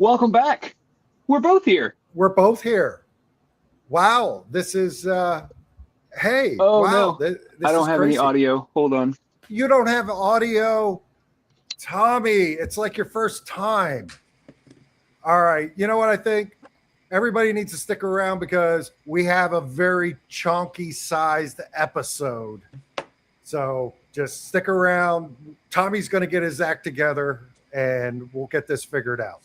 Welcome back. We're both here. We're both here. Wow, this is hey. Oh wow, no, this I don't is have crazy. any audio. Hold on. You don't have audio, Tommy. It's like your first time. All right, you know what I think? Everybody needs to stick around because we have a very chunky sized episode. So just stick around. Tommy's going to get his act together and we'll get this figured out.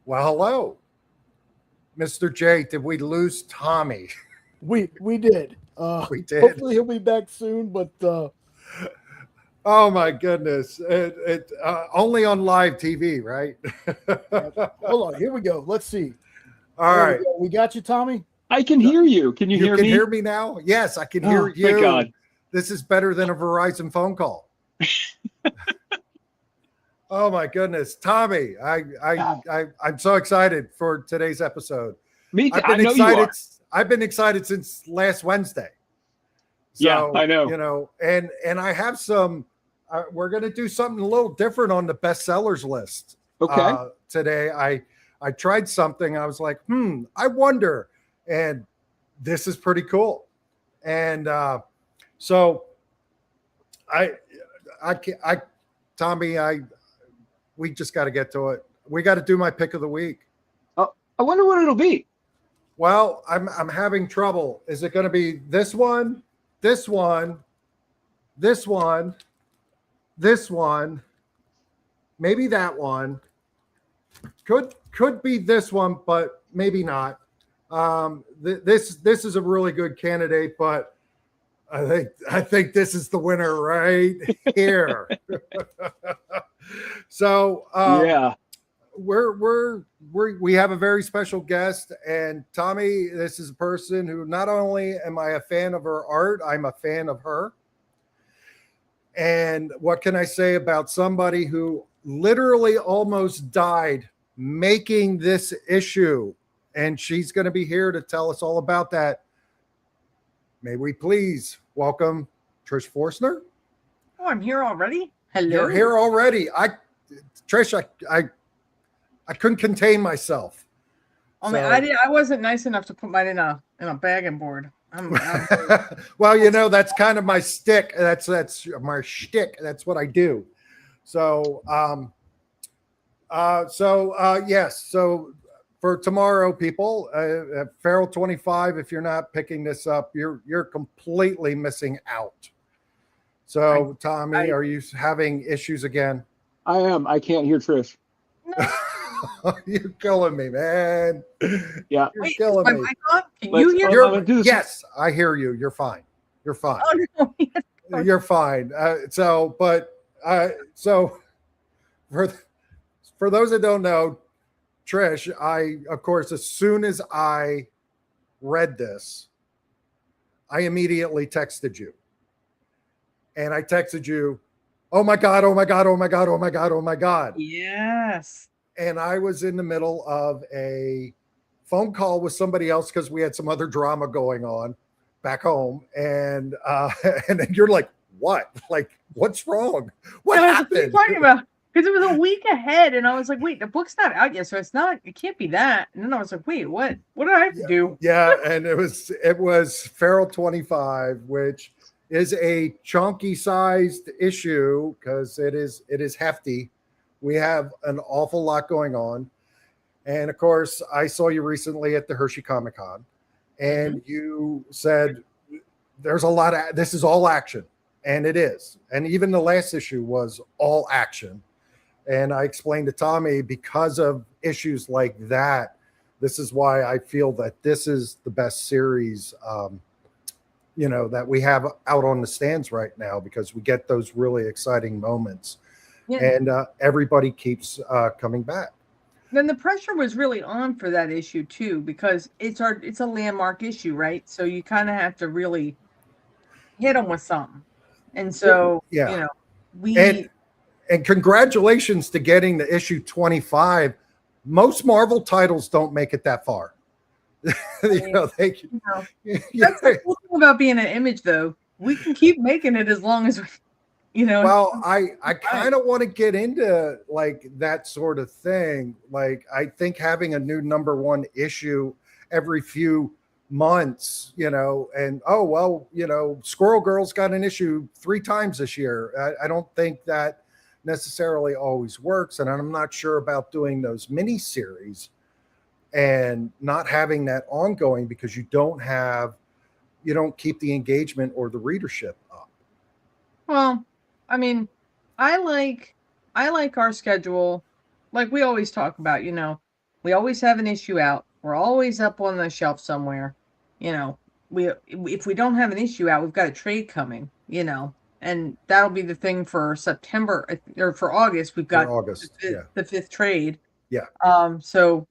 Well, hello, Mr. J. Did we lose Tommy? We did. We did. Hopefully he'll be back soon, but oh my goodness! It only on live TV, right? hold on. Here we go. Let's see. All There right. we got you, Tommy. I can hear you. Can you hear me? You can hear me now? Yes, I can hear you. Thank God. This is better than a Verizon phone call. Oh my goodness, Tommy! I'm so excited for today's episode. Me too. I've been I know you excited. are. I've been excited since last Wednesday. So, Yeah, I know. You know, and I have some. We're going to do something a little different on the bestsellers list. Okay. Today, I tried something. I was like, I wonder, and this is pretty cool. And so, Tommy, we just got to get to it. We got to do my pick of the week. I wonder what it'll be. Well, I'm having trouble. Is it going to be this one, this one, this one, this one, maybe that one? Could be this one, but maybe not. This is a really good candidate, but I think this is the winner right here. So Yeah. we have a very special guest, and Tommy, this is a person who not only am I a fan of her art, I'm a fan of her. And what can I say about somebody who literally almost died making this issue? And she's going to be here to tell us all about that. May we please welcome Trish Forstner? Oh, I'm here already? Hello. You're here already. Trish, I couldn't contain myself. I mean, I wasn't nice enough to put mine in a bagging board. Well, you know, that's kind of my stick. That's my shtick. That's what I do. So, yes. So for tomorrow, people, Feral 25. If you're not picking this up, you're completely missing out. So, Tommy, are you having issues again? I am. I can't hear Trish. No. You're killing me, man. Yeah. Wait, killing is my me. mic on? Can you hear me? Yes, I hear you. You're fine. You're fine. Oh, no. You're fine. So for those that don't know, Trish, of course, as soon as I read this, I immediately texted you. And I texted you, oh my God, oh my God, oh my God, oh my God, oh my God. Yes. And I was in the middle of a phone call with somebody else because we had some other drama going on back home. And then you're like, what? Like, what's wrong? What happened? What are you talking about? Because it was a week ahead, and I was like, wait, the book's not out yet, so it can't be that. And then I was like, wait, what do I have to do? Yeah, and it was Feral 25, which is a chunky sized issue because it is hefty. We have an awful lot going on. And of course, I saw you recently at the Hershey Comic Con, and you said there's a lot of, this is all action. And it is. And even the last issue was all action. And I explained to Tommy, because of issues like that, this is why I feel that this is the best series, that we have out on the stands right now, because we get those really exciting moments. Yeah. And everybody keeps coming back. then the pressure was really on for that issue too, because it's a landmark issue, right? So you kind of have to really hit them with something. And so, Yeah. we And congratulations to getting the issue 25. Most Marvel titles don't make it that far. That's the cool thing about being an Image, though. We can keep making it as long as we, Well, I kind of want to get into like that sort of thing. Like, I think having a new #1 issue every few months, and Squirrel Girl's got an issue 3 times this year. I don't think that necessarily always works, and I'm not sure about doing those mini series and not having that ongoing because you don't keep the engagement or the readership up. Well, I mean, I like our schedule. Like we always talk about, we always have an issue out. We're always up on the shelf somewhere. If we don't have an issue out, we've got a trade coming, and that'll be the thing for September or for August. We've got August, the 5th trade. Yeah. So,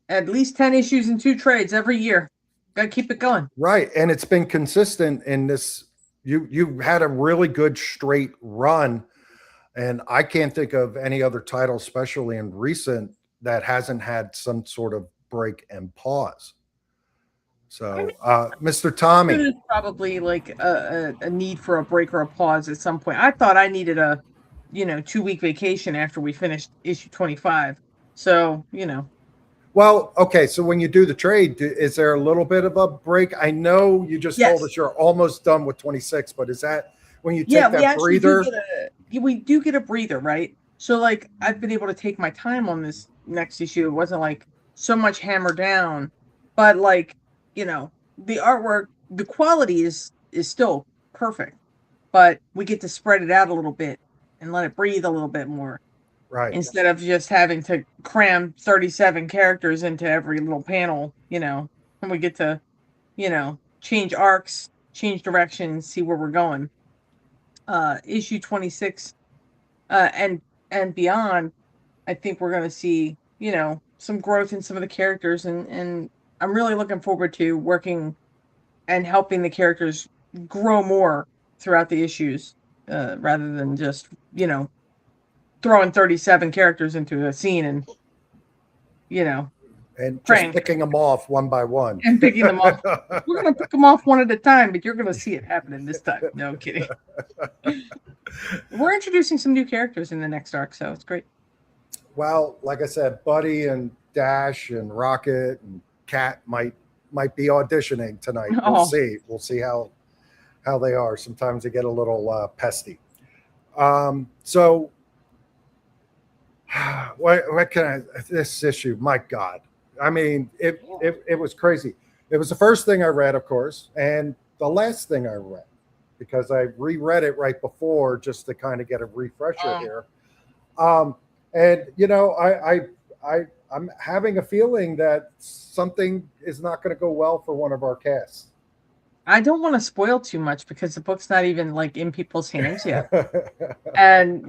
at least 10 issues and 2 trades every year. Got to keep it going. Right. And it's been consistent in this. You had a really good straight run. And I can't think of any other title, especially in recent, that hasn't had some sort of break and pause. So, Mr. Tommy. There's probably like a need for a break or a pause at some point. I thought I needed a 2-week vacation after we finished issue 25. So, Well, okay. So when you do the trade, is there a little bit of a break? I know you just told us you're almost done with 26, but is that when you take that breather? We do get a breather, right? So like I've been able to take my time on this next issue. It wasn't like so much hammer down, but like, the artwork, the quality is still perfect, but we get to spread it out a little bit and let it breathe a little bit more. Right. Instead of just having to cram 37 characters into every little panel, and we get to, change arcs, change directions, see where we're going. Issue 26 and beyond, I think we're going to see, some growth in some of the characters, and I'm really looking forward to working and helping the characters grow more throughout the issues, rather than just, throwing 37 characters into a scene and and just picking them off one by one. And picking them off. We're going to pick them off one at a time, but you're going to see it happening this time. No, I'm kidding. We're introducing some new characters in the next arc, so it's great. Well, like I said, Buddy and Dash and Rocket and Cat might be auditioning tonight. We'll see. We'll see how they are. Sometimes they get a little pesty. So what can I? This issue, my God! I mean, it was crazy. It was the first thing I read, of course, and the last thing I read, because I reread it right before just to kind of get a refresher here. And I'm having a feeling that something is not going to go well for one of our casts. I don't want to spoil too much because the book's not even like in people's hands yet. And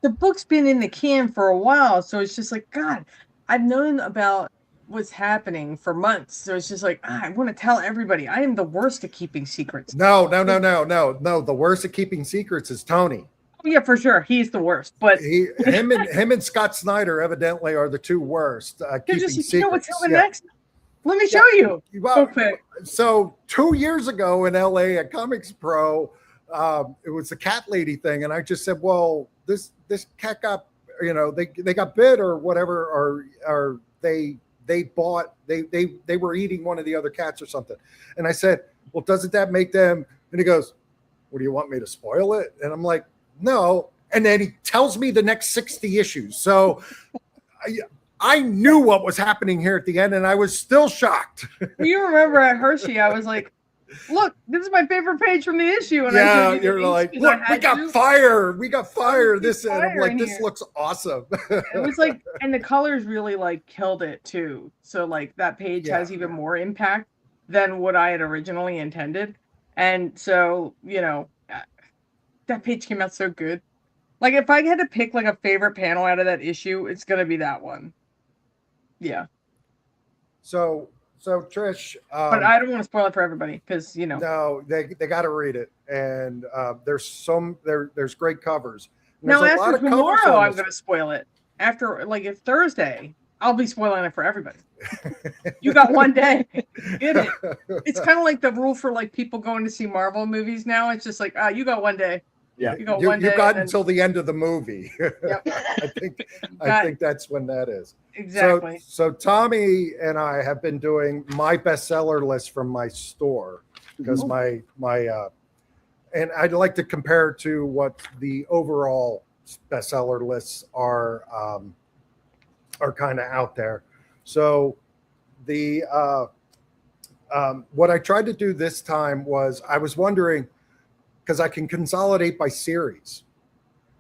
the book's been in the can for a while, so it's just like, God, I've known about what's happening for months. So it's just like, I want to tell everybody I am the worst at keeping secrets. No. The worst at keeping secrets is Tony. Oh, yeah, for sure. He's the worst. But him and Scott Snyder evidently are the 2 worst keeping secrets. You know what's coming next? Let me show you. Well, so 2 years ago in LA at Comics Pro, it was the cat lady thing, and I just said, well, this cat got, they got bit or whatever, or they were eating one of the other cats or something. And I said, well, doesn't that make them? And he goes, well, do you want me to spoil it? And I'm like, no. And then he tells me the next 60 issues. So I knew what was happening here at the end, and I was still shocked. You remember at Hershey, I was like, look, this is my favorite page from the issue. And you're like, look, we got fire. We got fire. This, and I'm like, this looks awesome. It was like, and the colors really like killed it too. So like that page has even more impact than what I had originally intended. And so, that page came out so good. Like if I had to pick like a favorite panel out of that issue, it's gonna be that one. Yeah. So Trish, But I don't want to spoil it for everybody because no, they got to read it, and there's great covers. And Now there's a lot after of covers tomorrow, on I'm this. gonna spoil it. After like if Thursday, I'll be spoiling it for everybody. You got one day. Get it? It's kind of like the rule for like people going to see Marvel movies now. It's just like, you got one day. Yeah. You got you one day. got and then- until the end of the movie. Yep. I think that's when that is. Exactly. So Tommy and I have been doing my bestseller list from my store because my and I'd like to compare it to what the overall bestseller lists are kind of out there. So the what I tried to do this time was I was wondering, because I can consolidate by series.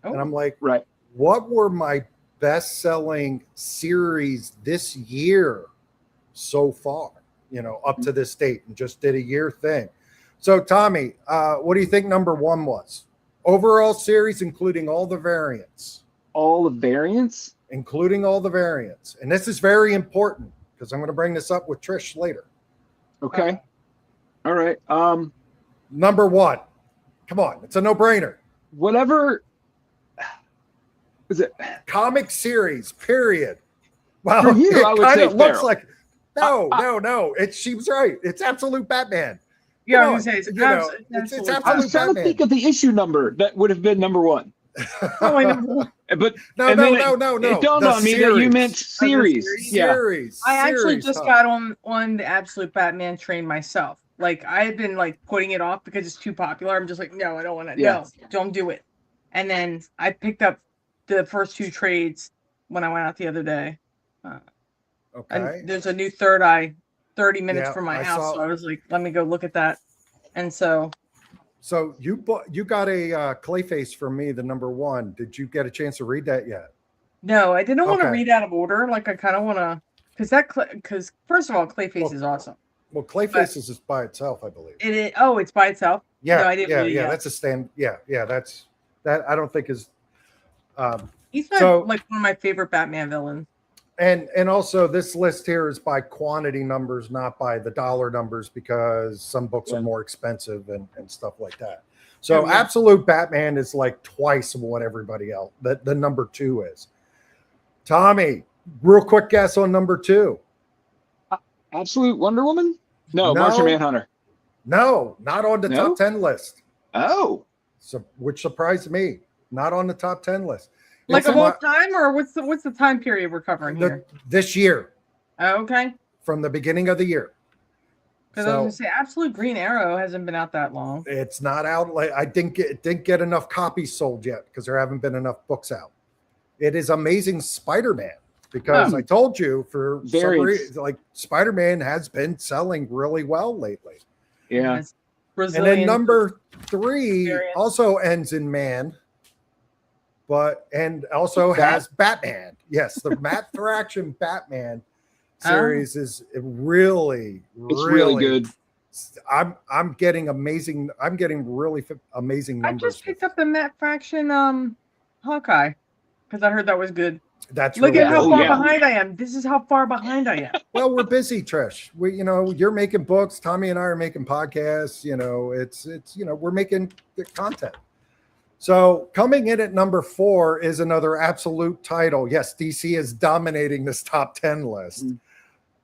Oh. And I'm like, Right. what were my best-selling series this year so far, up to this date, and just did a year thing. So Tommy, what do you think number one was? Overall series, including all the variants. All the variants? Including all the variants. And this is very important because I'm going to bring this up with Trish later. Okay. All right. Number one. Come on, it's a no-brainer. Whatever is it? Comic series, period. Well, For you, it I would kind say of looks Feral. like no. She was right. It's Absolute Batman. Yeah, I Come was on, gonna say it's absolutely. I was trying to Batman. think of the issue number that would have been number one. Probably number one. But No. and then no. It dawned The on me that you series. meant series. series? Yeah. Series. I actually series, just huh? got on the Absolute Batman train myself. Like I had been like putting it off because it's too popular. I'm just like, no, I don't want to. Yeah. No, don't do it. And then I picked up the first two trades when I went out the other day. Okay. And there's a new Third Eye 30 minutes Yeah, from my I house. saw- So I was like, let me go look at that. And so So you got a Clayface from me, the number one. Did you get a chance to read that yet? no, I didn't want to Okay. read out of order. Like I kind of want to, because first of all, Clayface Well, is awesome. Well, Clayface is just by itself, I believe. It's by itself. Yeah, No, I didn't read it yeah. yet. That's a stand. Yeah. That I don't think is. He's So- like one of my favorite Batman villains. And also this list here is by quantity numbers, not by the dollar numbers, because some books are more expensive and stuff like that. So Oh, yeah. Absolute Batman is like twice what everybody else, the number two is. Tommy, real quick guess on number two. Absolute Wonder Woman? No, No. Martian Manhunter. No, not on the No? top 10 list. Oh. So, which surprised me. Not on the top 10 list. Like It's of all my- time, or what's the time period we're covering here? this year, Oh, okay. from the beginning of the year. Because I was gonna say Absolute Green Arrow hasn't been out that long. It's not out. Like I didn't get enough copies sold yet because there haven't been enough books out. It is Amazing Spider-Man because Oh. I told you for some Variants. reason, like Spider-Man has been selling really well lately. Yeah. It's And Brazilian. then number 3 Variants. also ends in man, and also has Batman. Yes, the Matt Fraction Batman series is really, It's really good. I'm getting amazing. I'm getting really amazing I numbers. just picked up the Matt Fraction Hawkeye because I heard that was good. That's Look really at how good. far yeah. behind I am. This is how far behind I am. Well, we're busy, Trish. You're making books. Tommy and I are making podcasts. It's we're making the content. So coming in at number 4 is another absolute title. Yes, DC is dominating this top 10 list.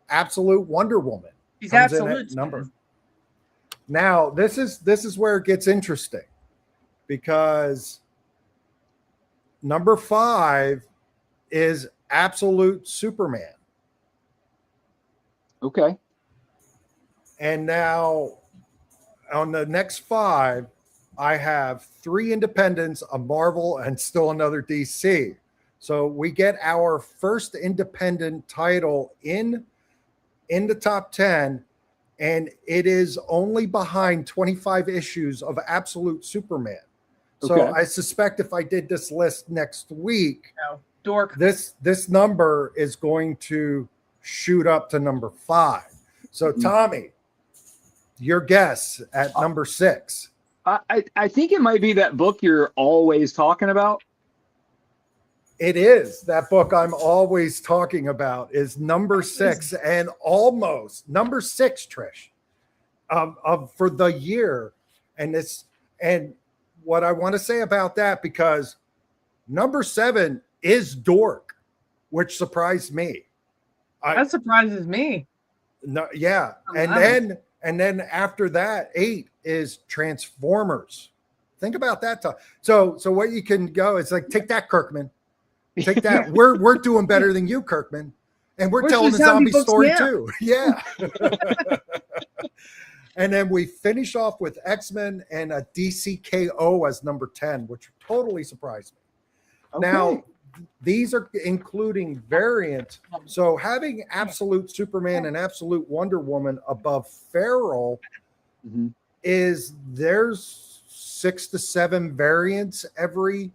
Absolute Wonder Woman. He's comes in at absolute number. Now, this is where it gets interesting because number 5 is Absolute Superman. Okay. And now on the next 5, I have 3 independents, a Marvel, and still another DC. So we get our first independent title in the top 10, and it is only behind 25 issues of Absolute Superman. So Okay. I suspect if I did this list next week, dork. this number is going to shoot up to number 5. So Tommy, your guess at number 6. I think it might be that book you're always talking about. It is that book I'm always talking about is number 6 and almost number 6, Trish, of for the year. And what I want to say about that, because number 7 is Dork, which surprised me. That surprises me. No, yeah. And then after that, 8 is Transformers. Think about that time. So what you can go, it's like, take that, Kirkman. Take that. We're doing better than you, Kirkman. And we're telling a zombie story too. Yeah. And then we finish off with X-Men and a DCKO as number 10, which totally surprised me. Okay. Now, these are including variant. So having Absolute Superman and Absolute Wonder Woman above Feral is there's 6 to 7 variants every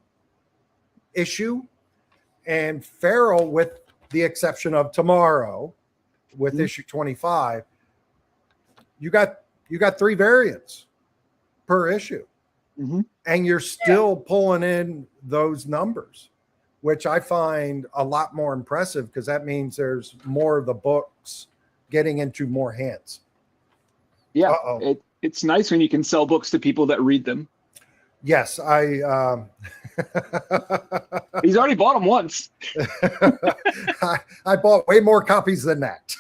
issue. And Feral, with the exception of tomorrow, with issue 25, you got 3 variants per issue. And you're still pulling in those numbers, which I find a lot more impressive, because that means there's more of the books getting into more hands. Yeah, it's nice when you can sell books to people that read them. Yes, He's already bought them once. I bought way more copies than that.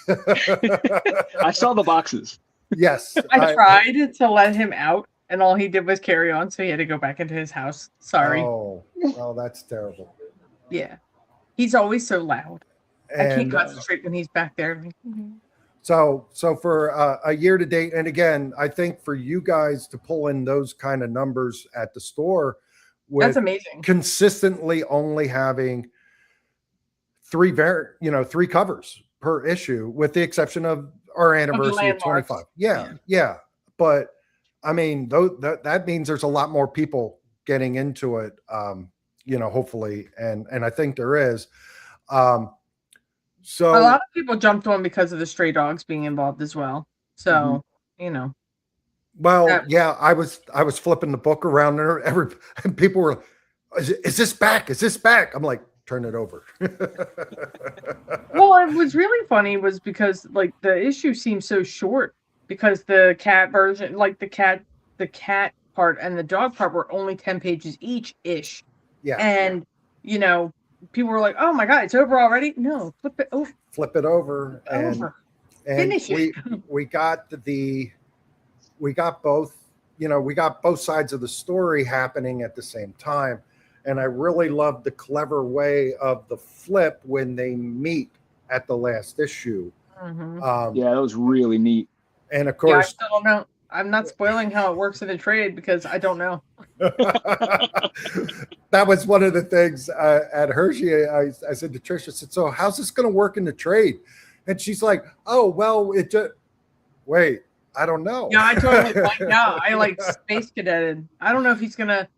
I saw the boxes. Yes. I tried to let him out, and all he did was carry on, so he had to go back into his house. Sorry. Oh, that's terrible. Yeah. He's always so loud. I can't concentrate when he's back there. So for a year to date, and again, I think for you guys to pull in those kind of numbers at the store, that's amazing. Consistently only having 3 covers per issue, with the exception of our anniversary of 25. Yeah. But I mean, that means there's a lot more people getting into it. Hopefully, and I think there is. So a lot of people jumped on because of the stray dogs being involved as well. So Well, yeah, I was flipping the book around, and people were, is this back? Is this back? I'm like, turn it over. Well, it was really funny was because like the issue seemed so short, because the cat version, like the cat part and the dog part were only 10 pages each ish. Yeah. And people were like, "Oh my God, it's over already!" No, flip it over. Flip it over and finish it. we got both. We got both sides of the story happening at the same time, and I really loved the clever way of the flip when they meet at the last issue. Yeah, that was really neat. And of course, I still don't know. I'm not spoiling how it works in the trade because I don't know. That was one of the things at Hershey. I said to Trish, I said, "So how's this going to work in the trade?" And she's like, "Oh, well, it just wait. I don't know." Yeah, I totally blanked out. I like space cadetted. I don't know if he's gonna.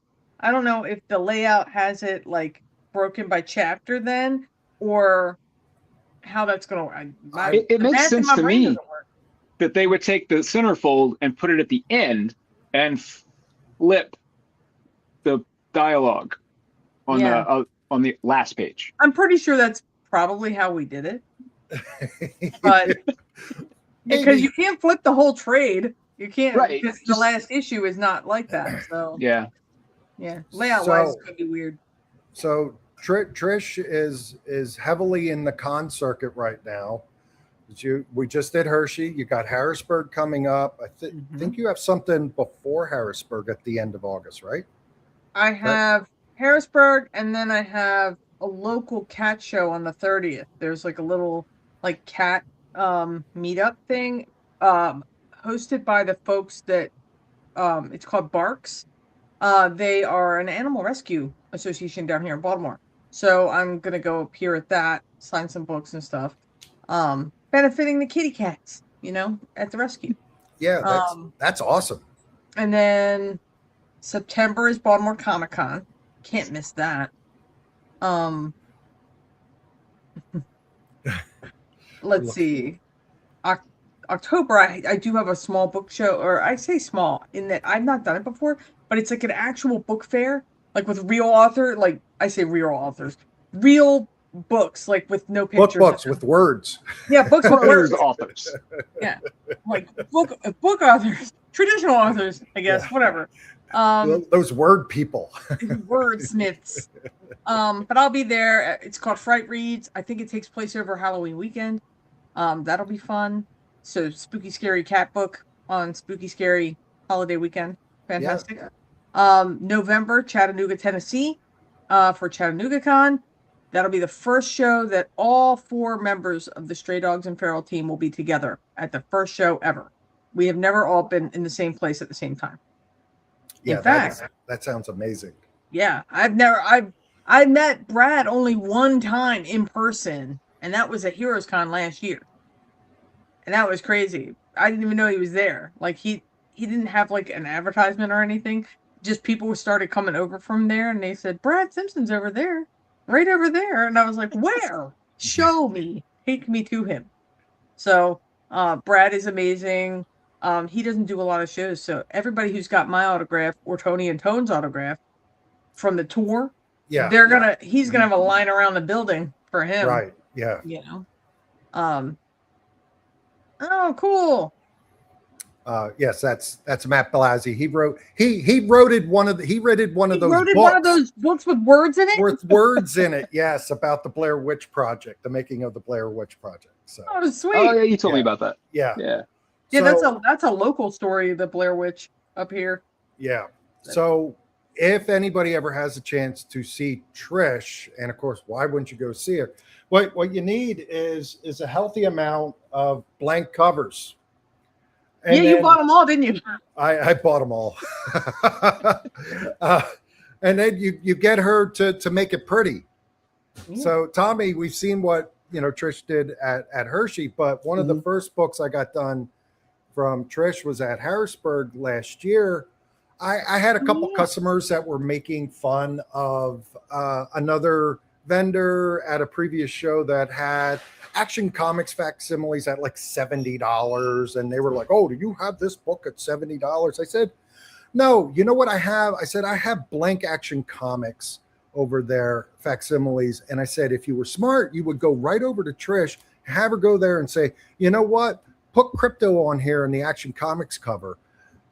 I don't know if the layout has it like broken by chapter then, or how that's gonna work. It makes sense to me that they would take the centerfold and put it at the end and flip the dialogue on the last page. I'm pretty sure that's probably how we did it, but because you can't flip the whole trade, you can't. Right. Because the last issue is not like that. So yeah, layout wise, it could be weird. So Trish is heavily in the con circuit right now. We just did Hershey. You got Harrisburg coming up. I think you have something before Harrisburg at the end of August, right? I have Harrisburg, and then I have a local cat show on the 30th. There's like a little like cat meetup thing hosted by the folks that it's called Barks. They are an animal rescue association down here in Baltimore. So I'm gonna go appear at that, sign some books and stuff. Benefiting the kitty cats, at the rescue. Yeah, that's awesome. And then September is Baltimore Comic Con. Can't miss that. Let's see. October, I do have a small book show, or I say small in that I've not done it before, but it's like an actual book fair, like with real author. Like I say real authors. real books, like with no pictures. Books with words. Yeah, books with words. Authors. Yeah, like book authors, traditional authors, I guess. Yeah. Whatever. Those word people. Wordsmiths. But I'll be there. It's called Fright Reads. I think it takes place over Halloween weekend. That'll be fun. So spooky scary cat book on spooky scary holiday weekend. Fantastic. Yeah. November, Chattanooga, Tennessee, for Chattanooga Con. That'll be the first show that all 4 members of the Stray Dogs and Feral team will be together at the first show ever. We have never all been in the same place at the same time. Yeah, in fact, that sounds amazing. Yeah, I met Brad only one time in person, and that was at Heroes Con last year. And that was crazy. I didn't even know he was there. Like he didn't have like an advertisement or anything. Just people started coming over from there, and they said, Brad Simpson's over there. Right over there. And I was like, where? Show me. Take me to him. So Brad is amazing. He doesn't do a lot of shows. So everybody who's got my autograph or Tony and Tone's autograph from the tour, he's gonna have a line around the building for him. Right. Yeah. You know. Oh, cool. Yes, that's Matt Blasey. He wrote one of those books with words in it. With words in it, yes, about the Blair Witch Project, the making of the Blair Witch Project. So, oh, sweet. Oh yeah, you told me about that. Yeah. Yeah, so, that's a local story, the Blair Witch up here. Yeah. So if anybody ever has a chance to see Trish, and of course, why wouldn't you go see her? What you need is a healthy amount of blank covers. And you bought them all, didn't you? I bought them all. And then you get her to make it pretty. So Tommy, we've seen what Trish did at Hershey, but one of the first books I got done from Trish was at Harrisburg last year. I had a couple customers that were making fun of another vendor at a previous show that had Action Comics facsimiles at like $70. And they were like, oh, do you have this book at $70? I said, no, you know what I have? I said, I have blank Action Comics over there, facsimiles. And I said, if you were smart, you would go right over to Trish, have her go there and say, you know what? Put Crypto on here in the Action Comics cover.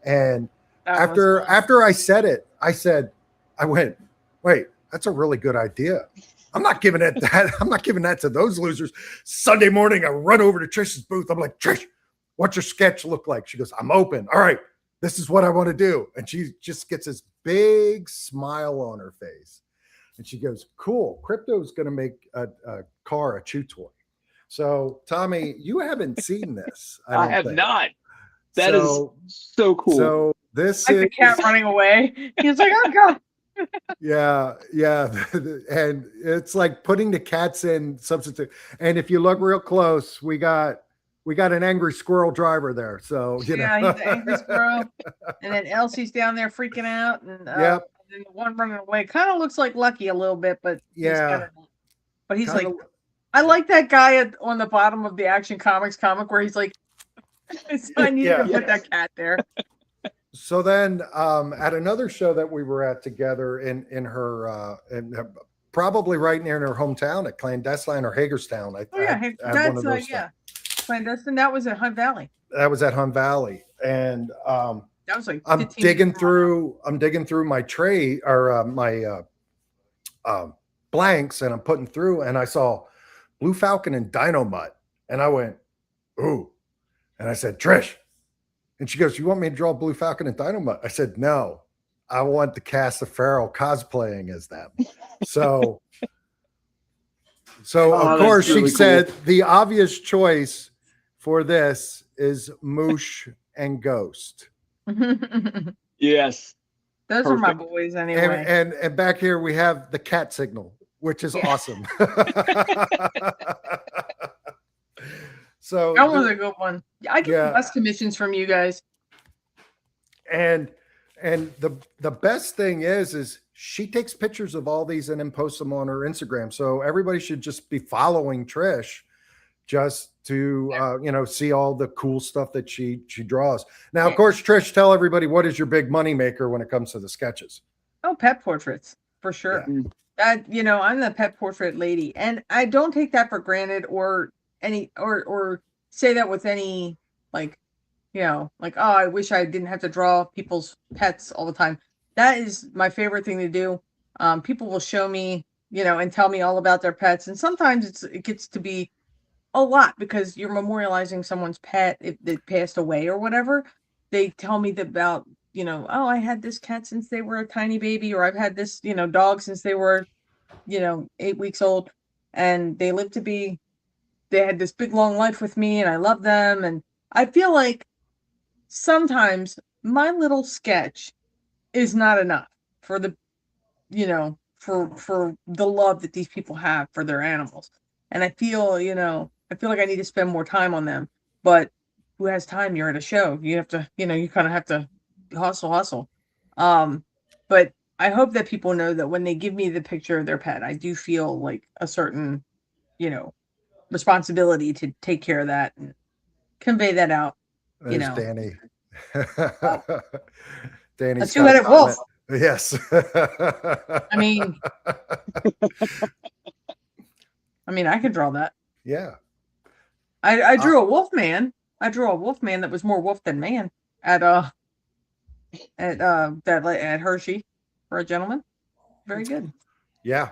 And after I said it, I went, wait, that's a really good idea. I'm not giving it that. I'm not giving that to those losers. Sunday morning, I run over to Trish's booth. I'm like, Trish, what's your sketch look like? She goes, I'm open. All right, this is what I want to do. And she just gets this big smile on her face. And she goes, cool. Crypto's going to make a car a chew toy. So, Tommy, you haven't seen this. I have not. That is so cool. So this like is the cat running away. He's like, oh God. Yeah. And it's like putting the cats in substitute. And if you look real close, we got an angry squirrel driver there. So he's an angry squirrel. And then Elsie's down there freaking out. And and then the one running away kind of looks like Lucky a little bit, but he's like, I like that guy on the bottom of the Action Comics comic where he's like, I need to put that cat there. So then at another show that we were at together in her probably right near her hometown at Clandestine or Hagerstown. Clandestine. That was at Hunt Valley. That was at Hunt Valley. And that was like I'm digging through my tray or my blanks, and I'm putting through, and I saw Blue Falcon and Dynamite, and I went, ooh. And I said, Trish. And she goes, you want me to draw Blue Falcon and Dynamite? I said, no, I want the cast of Feral cosplaying as them. So of course she said the obvious choice for this is Moosh and Ghost. Yes. Those are my boys anyway. And back here we have the cat signal, which is awesome. So that was a good one. I get the best commissions from you guys. And the best thing is she takes pictures of all these and then posts them on her Instagram. So everybody should just be following Trish just to see all the cool stuff that she draws. Now, of course, Trish, tell everybody, what is your big money maker when it comes to the sketches? Oh, pet portraits. for sure. Yeah. That, I'm the pet portrait lady, and I don't take that for granted or say that with any like, like, oh, I wish I didn't have to draw people's pets all the time. That is my favorite thing to do. People will show me, and tell me all about their pets, and sometimes it gets to be a lot because you're memorializing someone's pet if they passed away or whatever. They tell me about, oh, I had this cat since they were a tiny baby, or I've had this, dog since they were, 8 weeks old, and they had this big long life with me, and I love them. And I feel like sometimes my little sketch is not enough for the, for the love that these people have for their animals. And I feel like I need to spend more time on them. But who has time? You're at a show. You have to, you kind of have to hustle. But I hope that people know that when they give me the picture of their pet, I do feel like a certain, responsibility to take care of that and convey that out. There's Danny. Danny's a two-headed wolf. Yes. I mean, I could draw that. Yeah. I drew a wolf man. I drew a wolf man that was more wolf than man at Hershey for a gentleman. Very good. Yeah.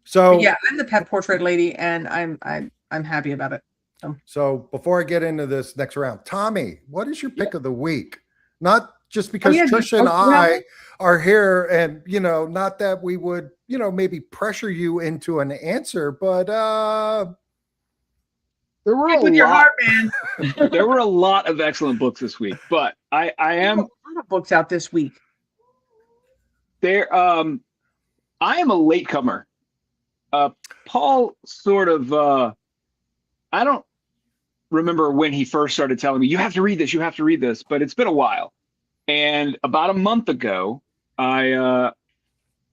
So yeah, I'm the pet portrait lady, and I'm happy about it. So before I get into this next round, Tommy, what is your pick of the week? Not just because Trish and I are here, and not that we would, maybe pressure you into an answer, but there were with your heart, man. There were a lot of excellent books this week, but I am a lot of books out this week. I am a latecomer. Paul sort of I don't remember when he first started telling me, you have to read this, but it's been a while. And about a month ago, I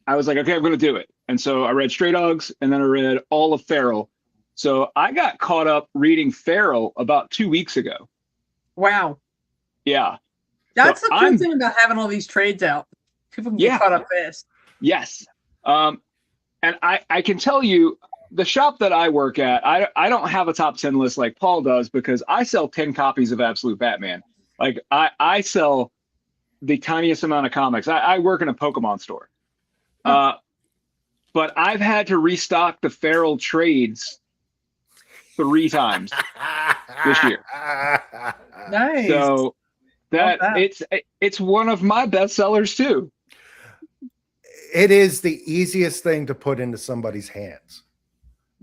was like, okay, I'm going to do it. And so I read Stray Dogs, and then I read all of Feral. So I got caught up reading Feral about 2 weeks ago. Wow. Yeah. That's the cool thing about having all these trades out. People can get caught up fast. Yes. And I can tell you, the shop that I work at, I don't have a top 10 list like Paul does, because I sell 10 copies of Absolute Batman. Like I sell the tiniest amount of comics. I work in a Pokemon store. But I've had to restock the Feral trades 3 times this year. Nice. So it's one of my best sellers too. It is the easiest thing to put into somebody's hands.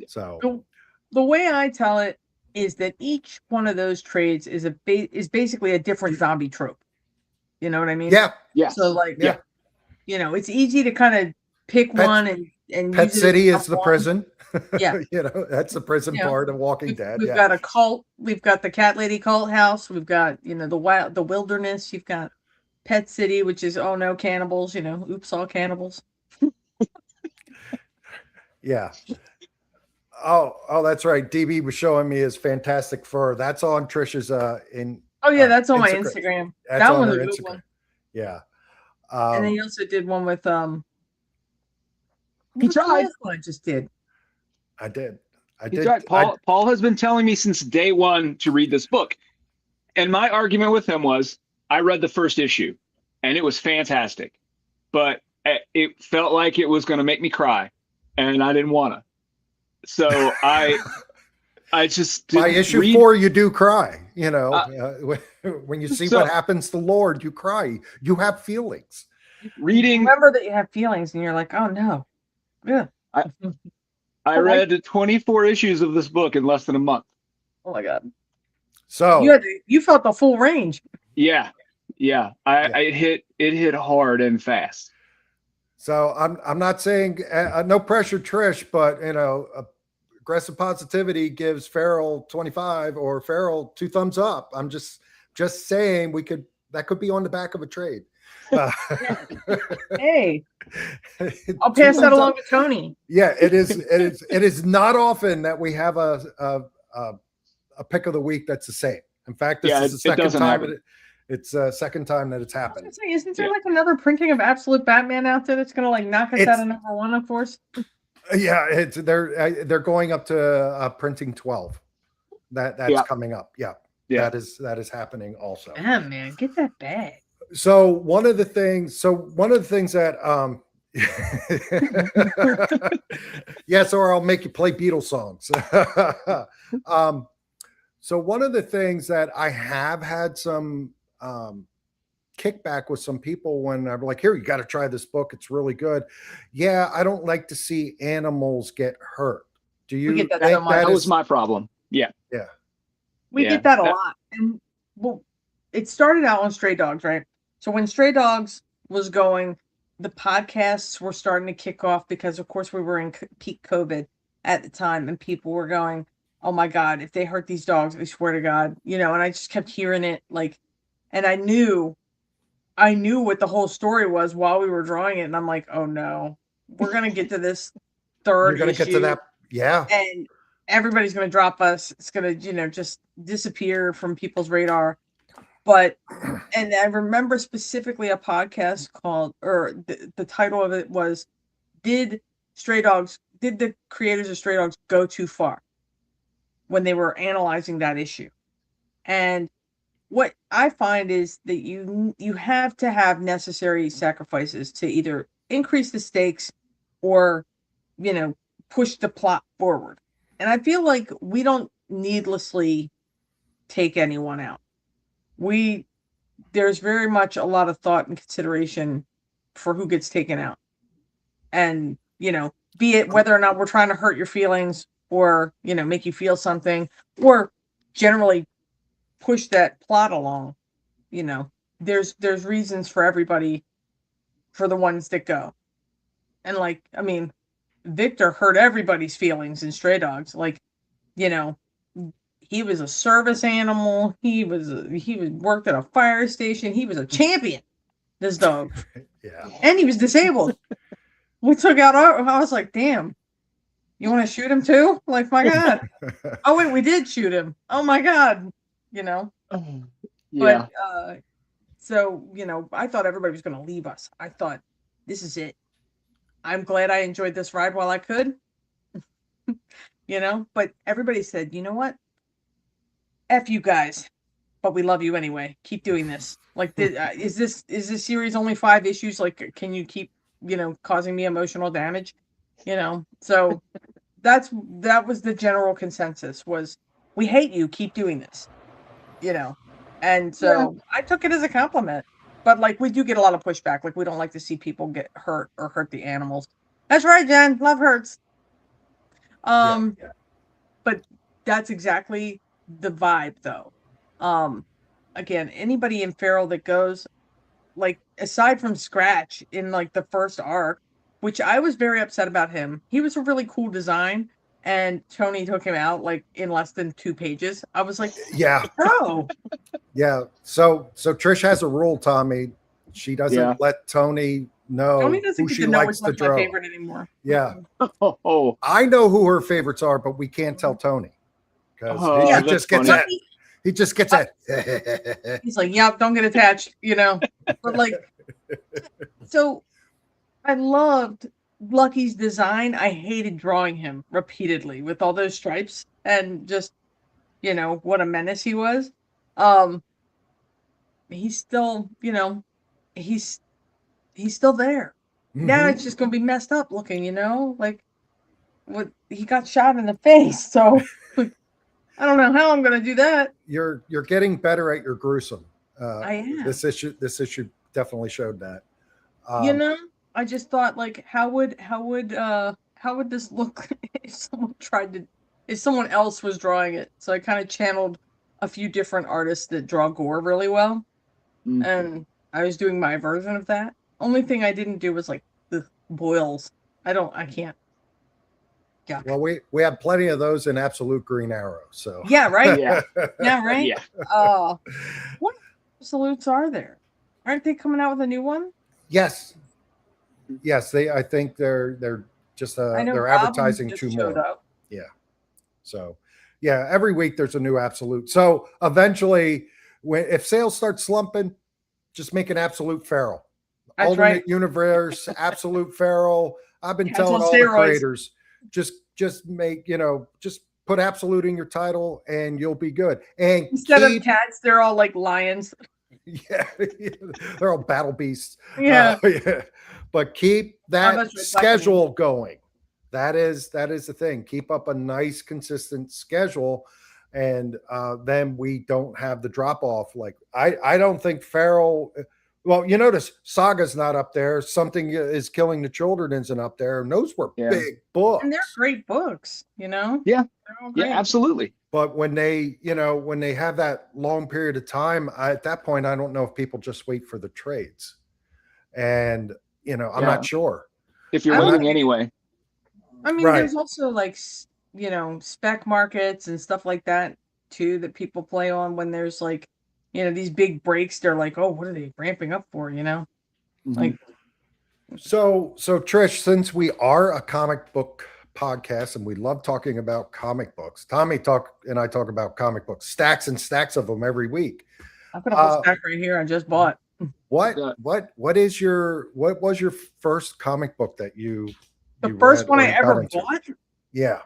So the way I tell it is that each one of those trades is basically a different zombie trope. You know what I mean? Yeah. Yeah. So it's easy to kind of pick one and Pet City is the prison. Yeah. That's the prison part of Walking Dead. We've got a cult. We've got the Cat Lady Cult House. We've got, the Wilderness. You've got Pet City, which is, oh no, cannibals, oops, all cannibals. Yeah. Oh, that's right. DB was showing me his Fantastic Fur. That's on Trish's that's on my Instagram. That one was a good one. Yeah. And then he also did one with he tried. What I just did. I did. Tried. Paul has been telling me since day one to read this book. And my argument with him was, I read the first issue and it was fantastic, but it felt like it was going to make me cry, and I didn't want to. So I just by issue 4 you do cry. When you see what happens to Lord, you cry. You have feelings. Remember that you have feelings, and you're like, oh no. Yeah. I read 24 issues of this book in less than a month. Oh my God. So you felt the full range. Yeah. It hit hard and fast. So I'm not saying no pressure, Trish, but aggressive positivity gives Feral 25 or Feral 2 thumbs up. I'm just saying that could be on the back of a trade. Hey, I'll pass that along to Tony. Yeah, it is not often that we have a pick of the week that's the same. In fact, this is the second time It's second time that it's happened. Say, isn't there like another printing of Absolute Batman out there that's going to like knock us out of #1 of course? Yeah, they're going up to printing 12. That's coming up. Yeah. That is happening also. Yeah, man, get that bag. So one of the things that yes, or I'll make you play Beatles songs. So one of the things that I have had some kickback with some people when I'm like, here, you got to try this book. It's really good. Yeah, I don't like to see animals get hurt. Do you think that was my problem? Yeah. Yeah. We get that a lot. And well, it started out on Stray Dogs, right? So when Stray Dogs was going, the podcasts were starting to kick off because, of course, we were in peak COVID at the time, and people were going, oh my God, if they hurt these dogs, I swear to God, and I just kept hearing it, and I knew what the whole story was while we were drawing it, and I'm like, oh no, we're going to get to this third You're going to get to that. Yeah. And everybody's going to drop us. It's going to, just disappear from people's radar. And I remember specifically a podcast called, or the title of it was, did the creators of Stray Dogs go too far when they were analyzing that issue? And what I find is that you have to have necessary sacrifices to either increase the stakes or, push the plot forward. And I feel like we don't needlessly take anyone out. There's very much a lot of thought and consideration for who gets taken out. And, be it whether or not we're trying to hurt your feelings or, make you feel something or generally push that plot along, there's reasons for everybody, for the ones that go. And Victor hurt everybody's feelings in Stray Dogs. He was a service animal. He worked at a fire station. He was a champion, this dog. Yeah. And he was disabled. We took out I was like, damn, you want to shoot him too? My God. Oh, wait, we did shoot him. Oh my God. Yeah. But, so, I thought everybody was going to leave us. I thought, this is it. I'm glad I enjoyed this ride while I could. But everybody said, you know what? F you guys, but we love you anyway. Keep doing this. Is this series only 5 issues? Can you keep, causing me emotional damage? So that was the general consensus was, we hate you. Keep doing this, and so I took it as a compliment. But we do get a lot of pushback. We don't like to see people get hurt or hurt the animals. That's right, Jen. Love hurts. But that's exactly the vibe, though. Again, anybody in Feral that goes, aside from Scratch in the first arc, which I was very upset about him. He was a really cool design, and Tony took him out in less than 2 pages. I was like, yeah, bro. Yeah. So Trish has a rule, Tommy. She doesn't let Tony know Tony doesn't who get she to know likes which to one's my draw. favorite anymore. Yeah. Oh. I know who her favorites are, but we can't tell Tony because he just gets that. He just gets that. He's like, yep, don't get attached, But so I loved Lucky's design. I hated drawing him repeatedly with all those stripes and just, what a menace he was. He's still, he's still there. Mm-hmm. Now it's just going to be messed up looking, what he got shot in the face. So I don't know how I'm going to do that. You're getting better at your gruesome. I am. This issue definitely showed that. I just thought how would this look if someone else was drawing it? So I kind of channeled a few different artists that draw gore really well. Mm-hmm. And I was doing my version of that. Only thing I didn't do was the boils. I can't. Yeah. Well, we have plenty of those in Absolute Green Arrow. So yeah, right. Yeah, right. Yeah. What Absolutes are there? Aren't they coming out with a new one? Yes. I think they're just they're advertising 2 more. Yeah. So yeah, every week there's a new Absolute. So eventually if sales start slumping, just make an absolute feral. That's Alternate right. universe, absolute feral. I've been Cats telling on all the steroids. creators, just make, just put absolute in your title and you'll be good. And Instead of cats, they're all like lions. Yeah, they're all battle beasts. Yeah. Yeah. But keep that that's schedule going. That is the thing. Keep up a nice, consistent schedule, and then we don't have the drop off. Like I don't think Feral. Well, you notice Saga's not up there. Something is Killing the Children isn't up there. And those were big books. And they're great books, Yeah. Yeah, Absolutely. But when they have that long period of time, at that point, I don't know if people just wait for the trades. And, I'm not sure. If you're waiting anyway. I mean, there's also like, spec markets and stuff like that too, that people play on when there's like, these big breaks. They're like, oh, what are they ramping up for? Mm-hmm. Like, so Trish, since we are a comic book podcast and we love talking about comic books, Tommy and I talk about comic books, stacks and stacks of them every week. I've got a whole stack right here I just bought. What was your first comic book that you first one I ever bought? Yeah.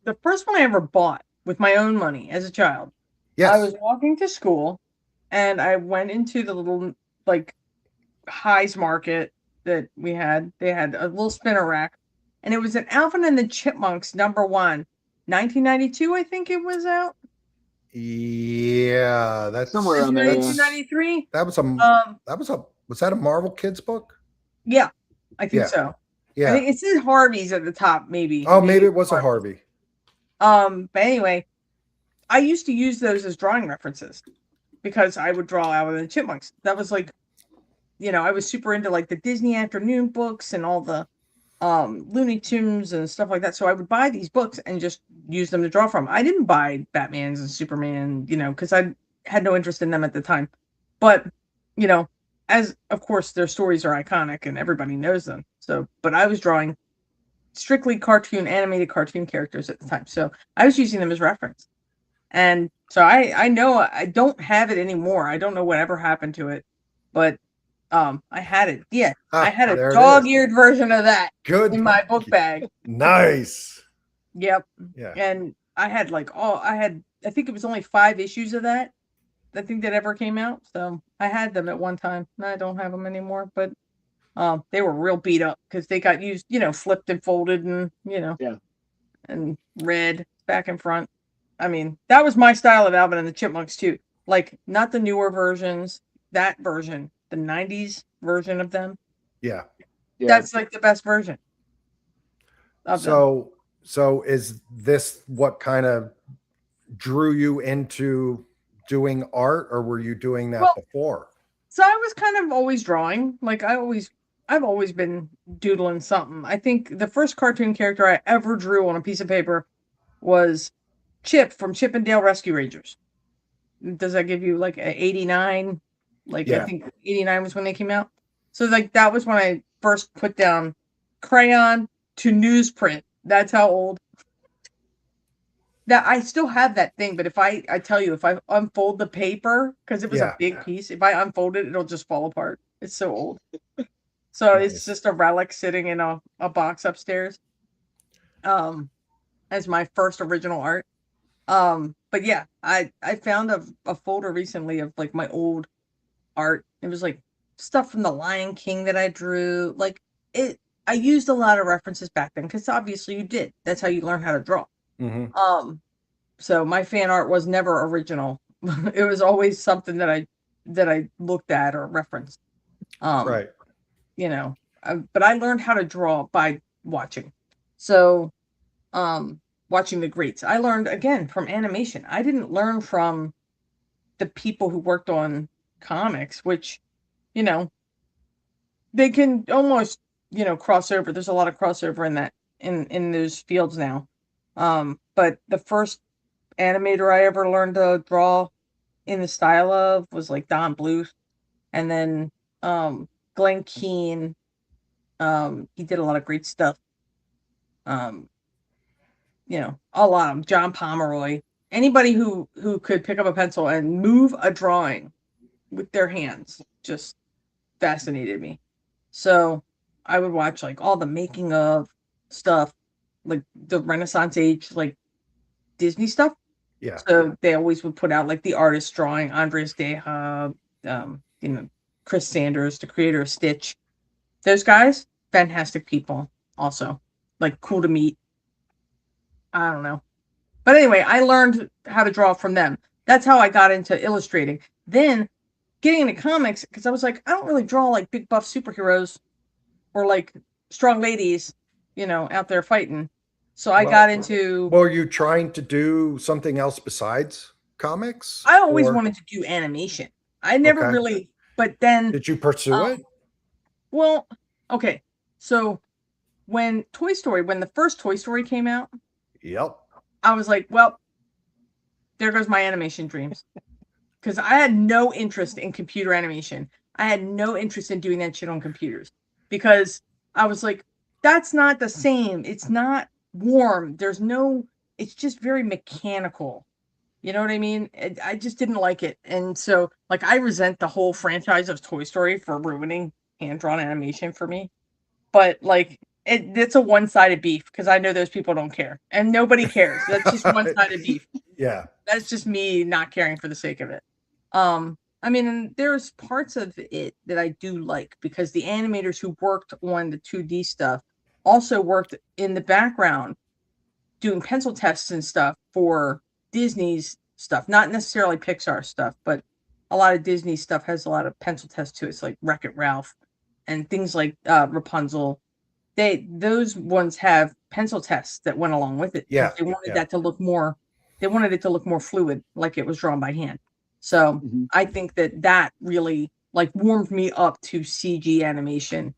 The first one I ever bought with my own money as a child. Yes. I was walking to school and I went into the little like Highs market that we had. They had a little spinner rack. And it was an Alvin and the Chipmunks #1, 1992, I think it was out. Yeah, that's somewhere around there. 1993. Was that a Marvel Kids book? Yeah, I think so. Yeah, I think it said Harvey's at the top, maybe. Oh, maybe it was a Harvey. But anyway, I used to use those as drawing references because I would draw Alvin and the Chipmunks. That was like, I was super into like the Disney afternoon books and all the Looney Tunes and stuff like that. So I would buy these books and just use them to draw from. I didn't buy Batman's and Superman, because I had no interest in them at the time. But, as of course their stories are iconic and everybody knows them. So, but I was drawing strictly animated cartoon characters at the time. So I was using them as reference. And so I know I don't have it anymore. I don't know whatever happened to it, but I had it. Yeah, I had a dog-eared version of that in my book bag. Nice. Yep. Yeah. And I had I think it was only 5 issues of that. I think that ever came out. So I had them at one time. I don't have them anymore, but they were real beat up because they got used, flipped and folded and, and read back and front. I mean, that was my style of Alvin and the Chipmunks too. Like, not the newer versions, that version. The 90s version of them. Yeah. That's like the best version. So is this what kind of drew you into doing art, or were you doing that before? So I was kind of always drawing. Like I've always been doodling something. I think the first cartoon character I ever drew on a piece of paper was Chip from Chip and Dale Rescue Rangers. Does that give you like an 89? I think 89 was when they came out. So like that was when I first put down crayon to newsprint. That's how old. That I still have that thing, but if I tell you, if I unfold the paper, because it was a big piece, if I unfold it, it'll just fall apart. It's so old. So it's just a relic sitting in a box upstairs. As my first original art. But yeah, I found a folder recently of like my old art. It was like stuff from the Lion King that I drew. Like I used a lot of references back then because obviously you did. That's how you learn how to draw. Mm-hmm. So my fan art was never original. It was always something that I looked at or referenced. Right. But I learned how to draw by watching. So, watching the greats. I learned again from animation. I didn't learn from the people who worked on comics, which, they can almost, cross over. There's a lot of crossover in that in those fields now. But the first animator I ever learned to draw in the style of was like Don Bluth, and then Glenn Keane. He did a lot of great stuff. A lot of them. John Pomeroy. anybody who could pick up a pencil and move a drawing with their hands just fascinated me. So I would watch like all the making of stuff, like the Renaissance age, like Disney stuff. Yeah. So they always would put out like the artist drawing, Andres Deja, Chris Sanders, the creator of Stitch. Those guys, fantastic people. Also, like cool to meet. I don't know. But anyway, I learned how to draw from them. That's how I got into illustrating. Then getting into comics, because I was like, I don't really draw like big buff superheroes or like strong ladies, out there fighting. So I got into... Well, are you trying to do something else besides comics? I always wanted to do animation. I never really... But then... Did you pursue it? Well, okay. So when the first Toy Story came out... Yep. I was like, well, there goes my animation dreams. Because I had no interest in computer animation. I had no interest in doing that shit on computers. Because I was like, that's not the same. It's not warm. It's just very mechanical. You know what I mean? I just didn't like it. And so, like, I resent the whole franchise of Toy Story for ruining hand-drawn animation for me. But, like... It's a one-sided beef because I know those people don't care and nobody cares. That's just one-sided beef. Yeah. That's just me not caring for the sake of it. I mean, and there's parts of it that I do like because the animators who worked on the 2D stuff also worked in the background doing pencil tests and stuff for Disney's stuff, not necessarily Pixar stuff, but a lot of Disney stuff has a lot of pencil tests to it. It's like Wreck-It Ralph and things like Rapunzel. Those ones have pencil tests that went along with it. Yeah. They wanted that to look more, they wanted it to look more fluid, like it was drawn by hand. So I think that really like warmed me up to CG animation.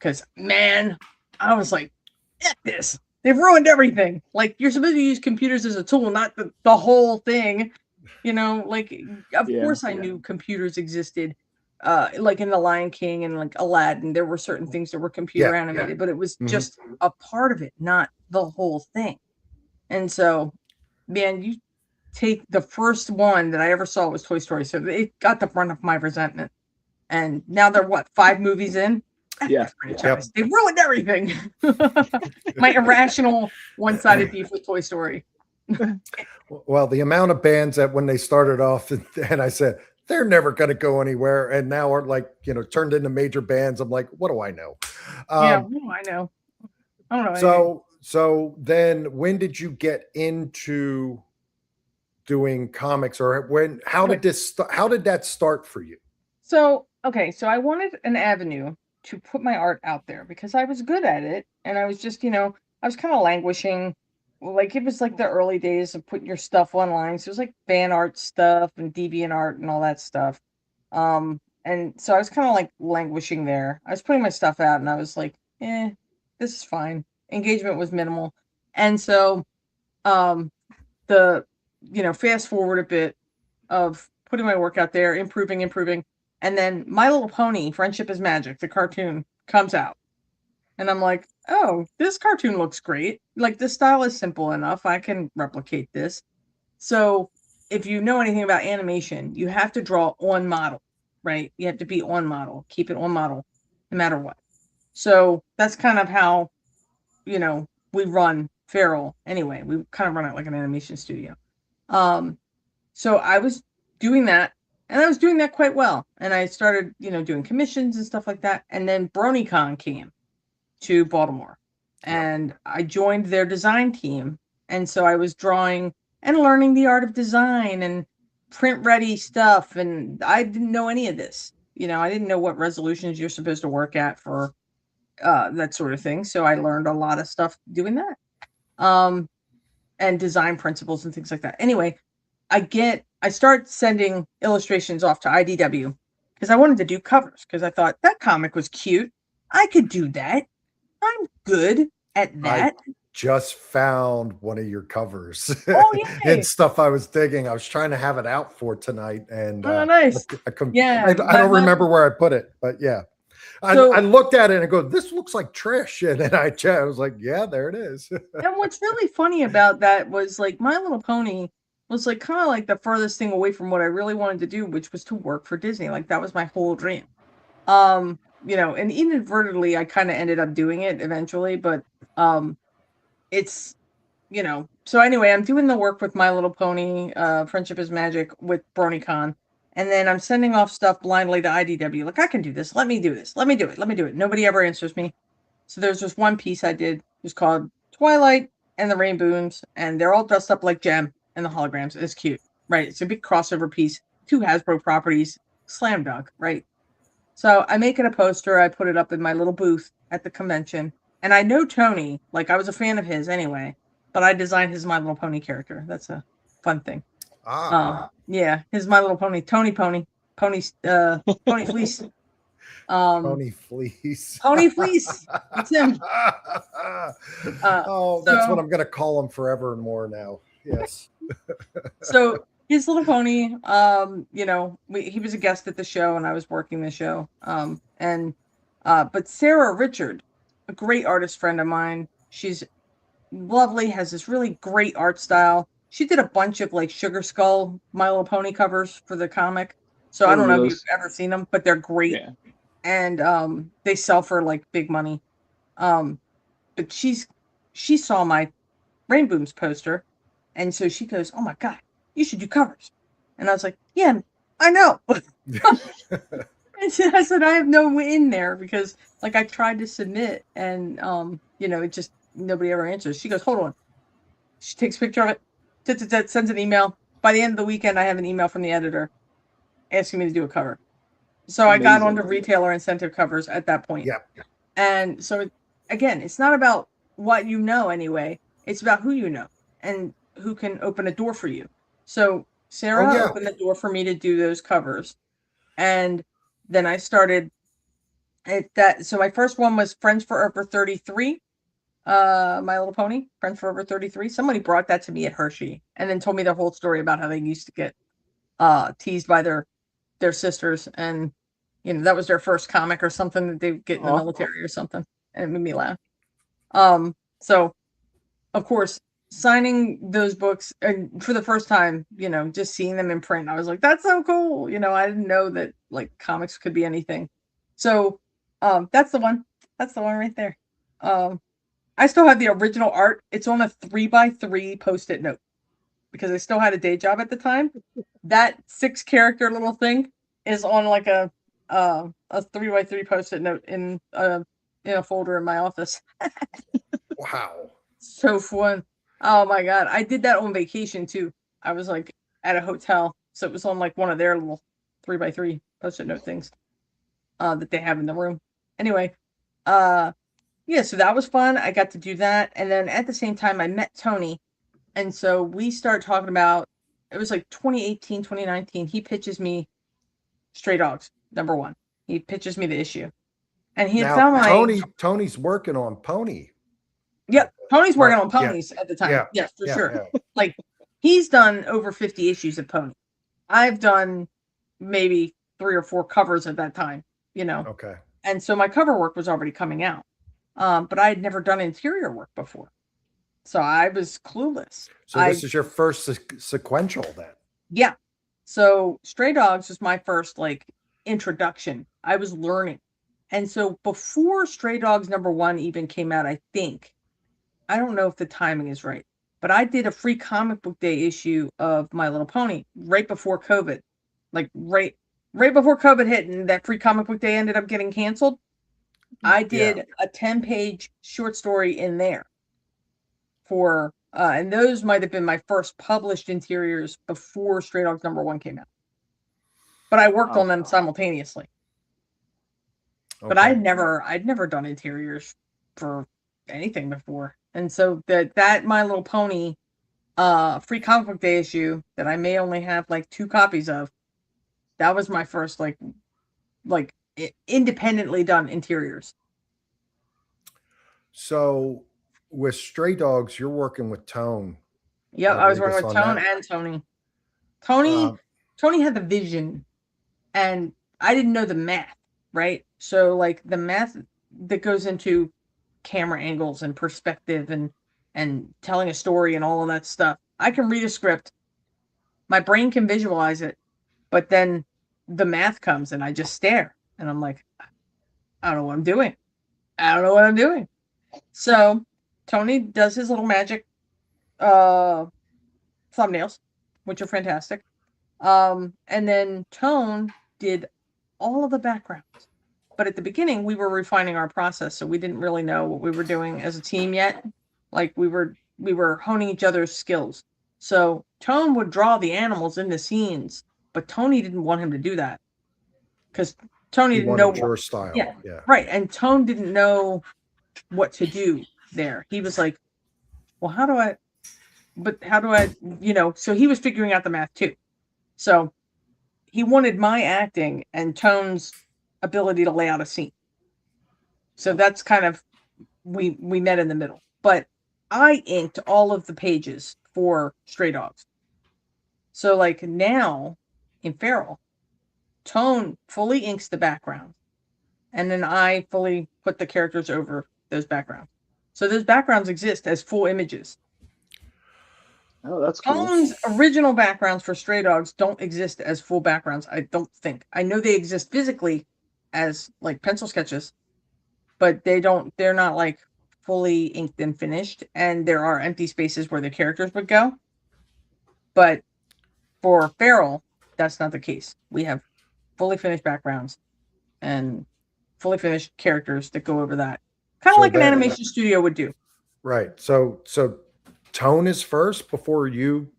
Cause man, I was like, F this. They've ruined everything. Like you're supposed to use computers as a tool, not the whole thing. Like of course I knew computers existed. Like in The Lion King and like Aladdin, there were certain things that were computer animated, but it was just a part of it, not the whole thing. And so, man, you take the first one that I ever saw was Toy Story, so it got the brunt of my resentment. And now they're 5 movies in? Yeah, they ruined everything. My irrational one-sided beef with Toy Story. Well, the amount of bands that when they started off, and I said, they're never going to go anywhere. And now are like, turned into major bands. I'm like, what do I know? I know. I don't know. So then when did you get into doing comics or how did that start for you? So I wanted an avenue to put my art out there because I was good at it. And I was just, I was kind of languishing. Like it was like the early days of putting your stuff online. So it was like fan art stuff and DeviantArt and all that stuff. And so I was kind of like languishing there. I was putting my stuff out and I was like, this is fine. Engagement was minimal. And so fast forward a bit of putting my work out there, improving. And then My Little Pony, Friendship is Magic, the cartoon comes out. And I'm like, oh, this cartoon looks great. Like the style is simple enough. I can replicate this. So if you know anything about animation, you have to draw on model, right? You have to be on model, keep it on model no matter what. So that's kind of how, we run Feral anyway. We kind of run it like an animation studio. So I was doing that and I was doing that quite well. And I started, doing commissions and stuff like that. And then BronyCon came to Baltimore and I joined their design team. And so I was drawing and learning the art of design and print ready stuff. And I didn't know any of this, I didn't know what resolutions you're supposed to work at for that sort of thing. So I learned a lot of stuff doing that. And design principles and things like that. Anyway, I start sending illustrations off to IDW because I wanted to do covers because I thought that comic was cute. I could do that. I'm good at that. I just found one of your covers. Oh, yeah. And stuff I was digging. I was trying to have it out for tonight. And nice. I don't remember where I put it, but yeah. I looked at it and I go, this looks like Trish. And then I was like, yeah, there it is. And what's really funny about that was like My Little Pony was like kind of like the furthest thing away from what I really wanted to do, which was to work for Disney. Like that was my whole dream. You know, and inadvertently I kind of ended up doing it eventually, but it's, you know, so anyway, I'm doing the work with My Little Pony, Friendship is Magic with BronyCon, and then I'm sending off stuff blindly to IDW. Like, I can do this. Let me do this. Let me do it. Let me do it. Nobody ever answers me. So there's this one piece I did. It was called Twilight and the Rainbooms, and they're all dressed up like Gem and the holograms. It's cute, right? It's a big crossover piece. 2 Hasbro properties. Slam dunk, right? So I make it a poster. I put it up in my little booth at the convention. And I know Tony, like I was a fan of his anyway, but I designed his My Little Pony character. That's a fun thing. Yeah, his My Little Pony, Pony Fleece. Pony Fleece. Pony Fleece. It's him. That's what I'm going to call him forever and more now. Yes. So his little pony, you know, he was a guest at the show and I was working the show. But Sarah Richard, a great artist friend of mine, she's lovely, has this really great art style. She did a bunch of like Sugar Skull My Little Pony covers for the comic. So I don't know if you've ever seen them, but they're great. Yeah. And they sell for like big money. But she saw my Rainbooms poster, and so she goes, "Oh my God, you should do covers." And I was like, "Yeah, I know." And I said, "I have no in there because like I tried to submit and you know, it just nobody ever answers." She goes, "Hold on." She takes a picture of it, sends an email. By the end of the weekend, I have an email from the editor asking me to do a cover. So amazing. I got onto retailer incentive covers at that point. Yeah. And so again, it's not about what you know anyway. It's about who you know and who can open a door for you. So Sarah opened the door for me to do those covers. And then I started so my first one was Friends Forever 33. My Little Pony, Friends Forever 33. Somebody brought that to me at Hershey and then told me the whole story about how they used to get teased by their sisters, and you know that was their first comic or something that they get in the military or something, and it made me laugh. So of course signing those books and for the first time, you know, just seeing them in print, I was like, that's so cool. You know, I didn't know that like comics could be anything. So that's the one right there. I still have the original art. It's on a 3x3 post-it note because I still had a day job at the time. That 6-character little thing is on like a 3x3 post-it note in a folder in my office. Wow. So fun. Oh my God. I did that on vacation too. I was like at a hotel. So it was on like one of their little 3x3 post-it note things that they have in the room. Anyway, yeah, so that was fun. I got to do that. And then at the same time, I met Tony. And so we started talking about, it was like 2018, 2019. He pitches me Stray Dogs, #1. He pitches me the issue. And he had found Tony's working on Pony. Yep, Tony's working on ponies at the time. Yeah, yes, for sure. Yeah. Like, he's done over 50 issues of Pony. I've done maybe 3 or 4 covers at that time, you know. Okay. And so my cover work was already coming out. But I had never done interior work before. So I was clueless. So this is your first sequential then? Yeah. So Stray Dogs was my first like introduction. I was learning. And so before Stray Dogs #1 even came out, I think, I don't know if the timing is right, but I did a free comic book day issue of My Little Pony right before COVID. Like right before COVID hit and that free comic book day ended up getting canceled. I did a 10-page short story in there for, and those might have been my first published interiors before Stray Dogs #1 came out. But I worked on them simultaneously. Okay. But I'd never done interiors for anything before. And so that My Little Pony free comic book day issue that I may only have like 2 copies of, that was my first like independently done interiors. So with Stray Dogs, you're working with Tone. Yep, I was working with Tone and Tony. Tony had the vision, and I didn't know the math, right? So like the math that goes into camera angles and perspective and telling a story and all of that stuff. I can read a script My brain can visualize it, but then the math comes and I just stare and I'm like, I don't know what I'm doing. I don't know what I'm doing. So Tony does his little magic thumbnails, which are fantastic. And then Tone did all of the backgrounds. But at the beginning, we were refining our process, so we didn't really know what we were doing as a team yet. Like we were honing each other's skills. So Tone would draw the animals in the scenes, but Tony didn't want him to do that because Tony didn't know your style. Yeah, right. And Tone didn't know what to do there. He was like, "Well, how do I?" So he was figuring out the math too. So he wanted my acting and Tone's ability to lay out a scene. So that's kind of we met in the middle. But I inked all of the pages for Stray Dogs. So like now in Feral, Tone fully inks the background, and then I fully put the characters over those backgrounds. So those backgrounds exist as full images. Oh, that's cool. Tone's original backgrounds for Stray Dogs don't exist as full backgrounds, I don't think. I know they exist physically as like pencil sketches, but they're not like fully inked and finished, and there are empty spaces where the characters would go. But for Feral, that's not the case. We have fully finished backgrounds and fully finished characters that go over that. Kind of like an animation studio would do. Right. So Tone is first before you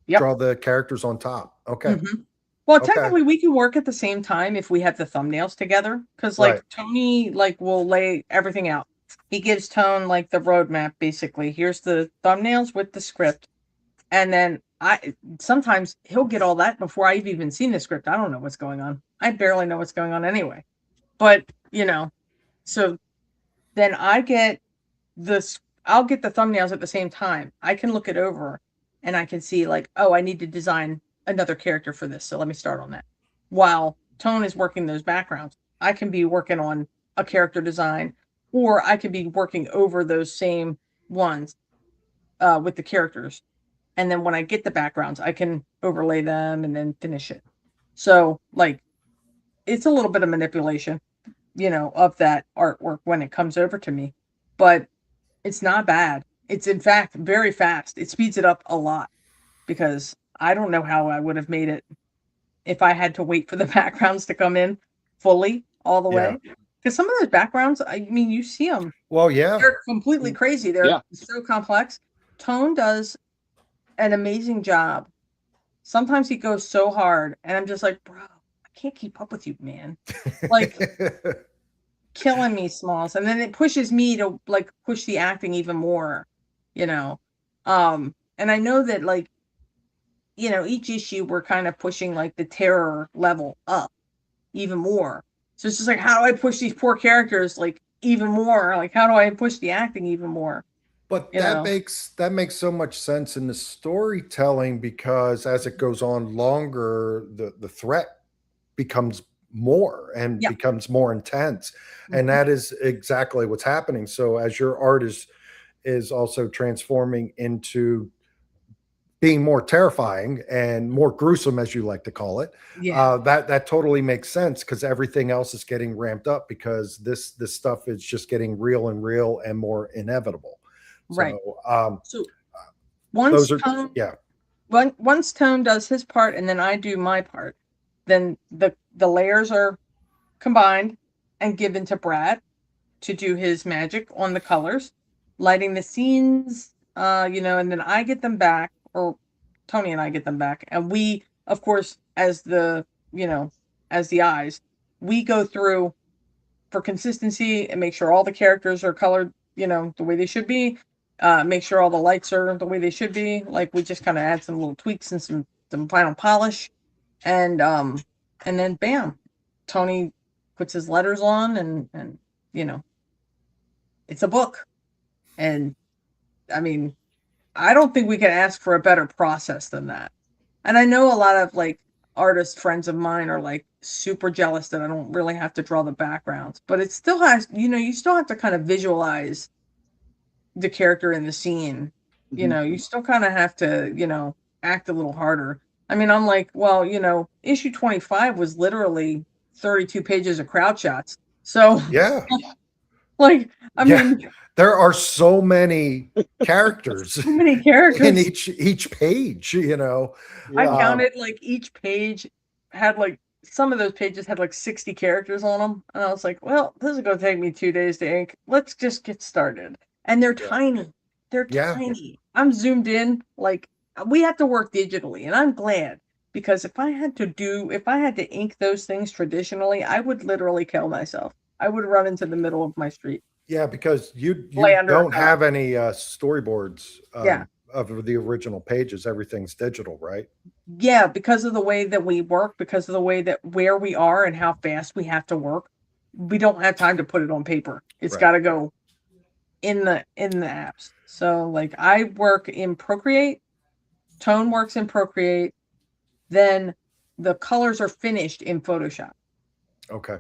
draw the characters on top. Okay. Mm-hmm. Well, technically we can work at the same time if we have the thumbnails together, because like Tony will lay everything out. He gives Tone like the roadmap, basically. Here's the thumbnails with the script. And then sometimes he'll get all that before I've even seen the script. I don't know what's going on. I barely know what's going on anyway. But, so then I'll get the thumbnails at the same time. I can look it over and I can see like, oh, I need to design another character for this. So let me start on that. While Tone is working those backgrounds, I can be working on a character design, or I could be working over those same ones with the characters. And then when I get the backgrounds, I can overlay them and then finish it. So like, it's a little bit of manipulation, of that artwork when it comes over to me, but it's not bad. It's in fact very fast. It speeds it up a lot because I don't know how I would have made it if I had to wait for the backgrounds to come in fully all the way. Because some of those backgrounds, I mean, you see them. Well, yeah. They're completely crazy. They're so complex. Tone does an amazing job. Sometimes he goes so hard, and I'm just like, bro, I can't keep up with you, man. Like, killing me, Smalls. And then it pushes me to, like, push the acting even more, And I know that, like, each issue we're kind of pushing, like, the terror level up even more. So it's just like, how do I push these poor characters, like, even more? Like, how do I push the acting even more? But that makes so much sense in the storytelling, because as it goes on longer, the threat becomes more and becomes more intense. And that is exactly what's happening. So as your art is also transforming into being more terrifying and more gruesome, as you like to call it, that totally makes sense, because everything else is getting ramped up, because this stuff is just getting real and more inevitable. Right. So once Tone does his part and then I do my part, then the layers are combined and given to Brad to do his magic on the colors, lighting the scenes, and then I get them back, or Tony and I get them back, and we, of course, as the eyes, we go through for consistency and make sure all the characters are colored, the way they should be. Make sure all the lights are the way they should be. Like, we just kind of add some little tweaks and some final polish, and then bam, Tony puts his letters on, and it's a book. And I mean, I don't think we can ask for a better process than that. And I know a lot of like artist friends of mine are like super jealous that I don't really have to draw the backgrounds, but it still has, you still have to kind of visualize the character in the scene. You still kind of have to, act a little harder. I mean, I'm like, well, issue 25 was literally 32 pages of crowd shots. So Yeah. like, I mean, there are so many characters so many characters in each page, I counted like each page had like some of those pages had like 60 characters on them. And I was like, well, this is going to take me 2 days to ink. Let's just get started. And they're tiny. They're tiny. I'm zoomed in. Like, we have to work digitally. And I'm glad, because if I had to ink those things traditionally, I would literally kill myself. I would run into the middle of my street. Yeah, because you don't have any storyboards of the original pages. Everything's digital, right? Yeah, because of the way that we work, because of the way that where we are and how fast we have to work, we don't have time to put it on paper. It's got to go in the apps. So like, I work in Procreate, Tone works in Procreate, then the colors are finished in Photoshop. Okay.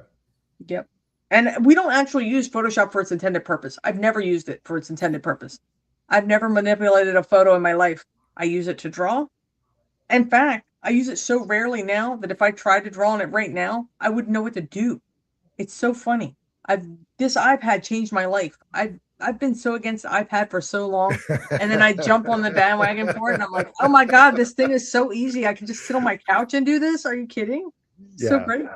Yep. And we don't actually use Photoshop for its intended purpose. I've never used it for its intended purpose. I've never manipulated a photo in my life. I use it to draw. In fact, I use it so rarely now that if I tried to draw on it right now, I wouldn't know what to do. It's so funny. This iPad changed my life. I've been so against the iPad for so long, and then I jump on the bandwagon for it, and I'm like, oh my God, this thing is so easy. I can just sit on my couch and do this. Are you kidding? So great.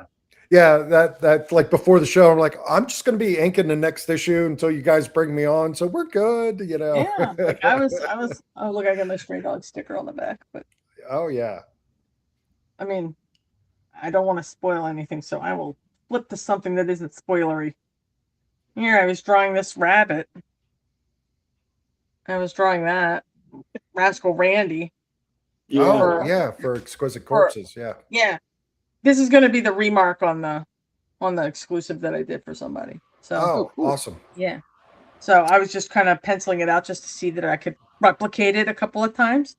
Yeah, that like before the show, I'm like, I'm just going to be inking the next issue until you guys bring me on, so we're good, Yeah, like I was. Oh, look, I got my Stray Dog sticker on the back, but oh yeah. I mean, I don't want to spoil anything, so I will flip to something that isn't spoilery. Here, I was drawing this rabbit. I was drawing that Rascal Randy. Yeah. For Exquisite Corpses. Yeah. This is going to be the remark on the exclusive that I did for somebody. So awesome. Yeah. So I was just kind of penciling it out just to see that I could replicate it a couple of times,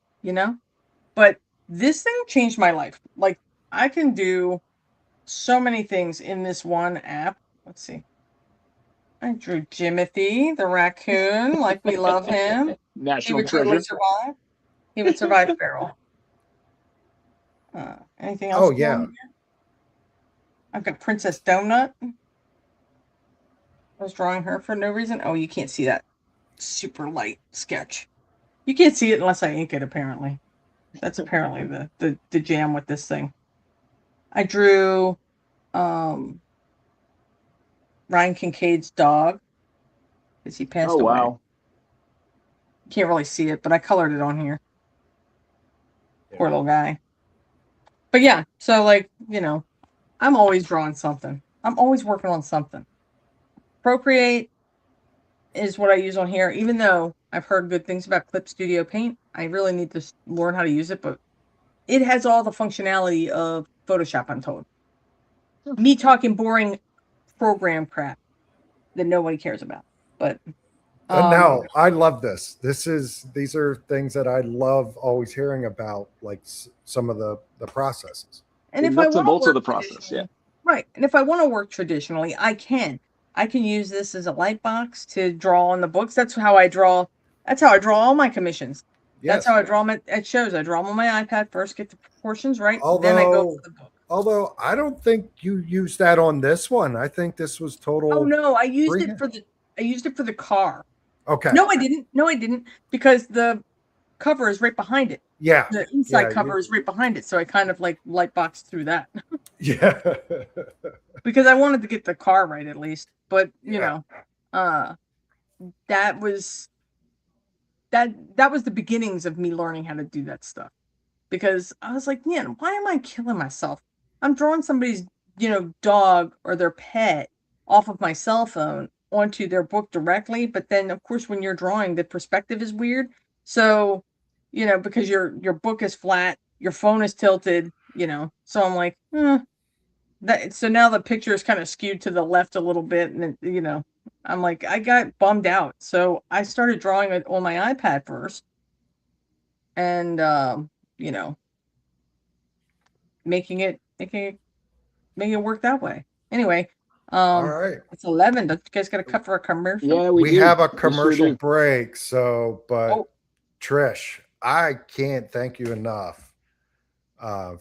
But this thing changed my life. Like, I can do so many things in this one app. Let's see. I drew Jimothy, the raccoon, like we love him. National treasure. He would survive feral. Anything else? Oh, yeah. I've got Princess Donut. I was drawing her for no reason. Oh, you can't see that super light sketch. You can't see it unless I ink it, apparently. That's apparently the jam with this thing. I drew Ryan Kincaid's dog, because he passed away. Wow. Can't really see it, but I colored it on here. Poor little guy. But yeah, so like, I'm always drawing something. I'm always working on something. Procreate is what I use on here, even though I've heard good things about Clip Studio Paint. I really need to learn how to use it, but it has all the functionality of Photoshop, I'm told. Me talking boring program crap that nobody cares about. But no, I love this. These are things that I love always hearing about, like some of the processes. And if nuts and bolts of the process, yeah. Right. And if I want to work traditionally, I can use this as a light box to draw on the books. That's how I draw all my commissions. Yes. That's how I draw them at shows. I draw them on my iPad first, get the proportions right, then I go for the book. Although I don't think you used that on this one. I think this was total. Oh no, I used it for the car. Okay. No, I didn't, because the cover is right behind it. Yeah. The inside cover is right behind it, so I kind of like light boxed through that. Yeah. Because I wanted to get the car right at least, but that was the beginnings of me learning how to do that stuff. Because I was like, man, why am I killing myself? I'm drawing somebody's, dog or their pet off of my cell phone onto their book directly. But then, of course, when you're drawing, the perspective is weird. So, because your book is flat, your phone is tilted, So I'm like, so now the picture is kind of skewed to the left a little bit. And, I'm like, I got bummed out. So I started drawing it on my iPad first. And, making it work that way. Anyway, all right. It's 11. Don't you guys got to cut for a commercial? Yeah, we have a commercial break. So, but Trish, I can't thank you enough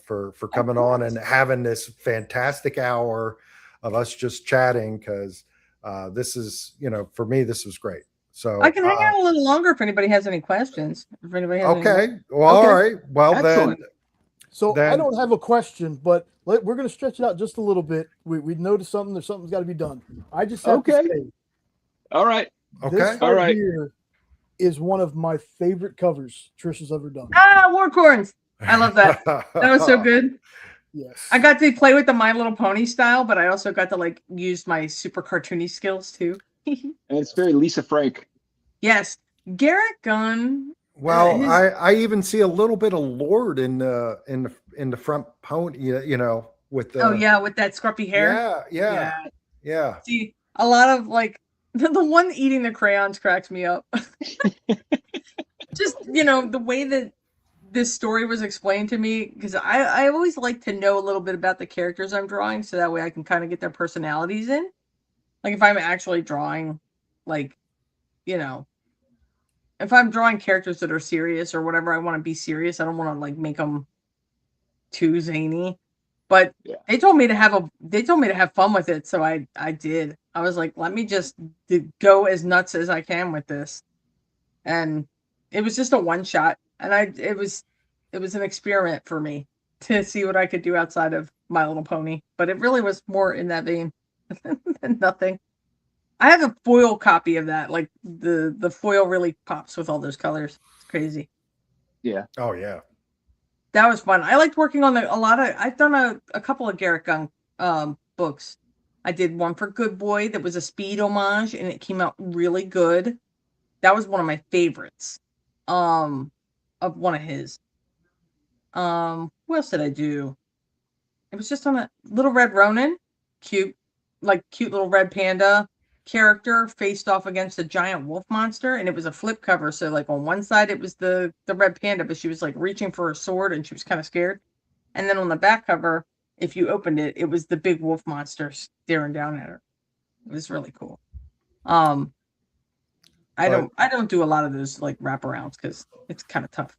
for coming on and having this fantastic hour of us just chatting, because this is, for me, this was great. So I can hang out a little longer if anybody has any questions. If anybody has okay. Well, all right. Well, Excellent. then. So I don't have a question, but we're going to stretch it out just a little bit. We noticed something. There's something's got to be done. I just have to say, all right. Okay. This all right. Here is one of my favorite covers Trish has ever done. Warcorns. I love that. That was so good. Yes. I got to play with the My Little Pony style, but I also got to use my super cartoony skills too. And it's very Lisa Frank. Yes. Garrett Gunn. Well, I even see a little bit of Lord in the front pony, with the with that scruffy hair. Yeah. See, a lot of the one eating the crayons cracks me up. Just the way that this story was explained to me, because I always like to know a little bit about the characters I'm drawing, so that way I can kind of get their personalities in. Like if I'm actually drawing, if I'm drawing characters that are serious or whatever, I want to be serious. I don't want to make them too zany. But they told me to have fun with it, so I did. I was like, let me just go as nuts as I can with this, and it was just a one shot, and it was an experiment for me to see what I could do outside of My Little Pony. But it really was more in that vein than nothing. I have a foil copy of that. Like the foil really pops with all those colors. It's crazy. Yeah. Oh yeah. That was fun. I liked working on I've done a couple of Garrett Gunn books. I did one for Good Boy that was a Speed homage, and it came out really good. That was one of my favorites. Of one of his. What else did I do? It was just on a Little Red Ronin, cute little red panda character faced off against a giant wolf monster, and it was a flip cover. So on one side it was the red panda, but she was reaching for her sword and she was kind of scared. And then on the back cover, if you opened it, it was the big wolf monster staring down at her. It was really cool. I don't do a lot of those wraparounds because it's kind of tough.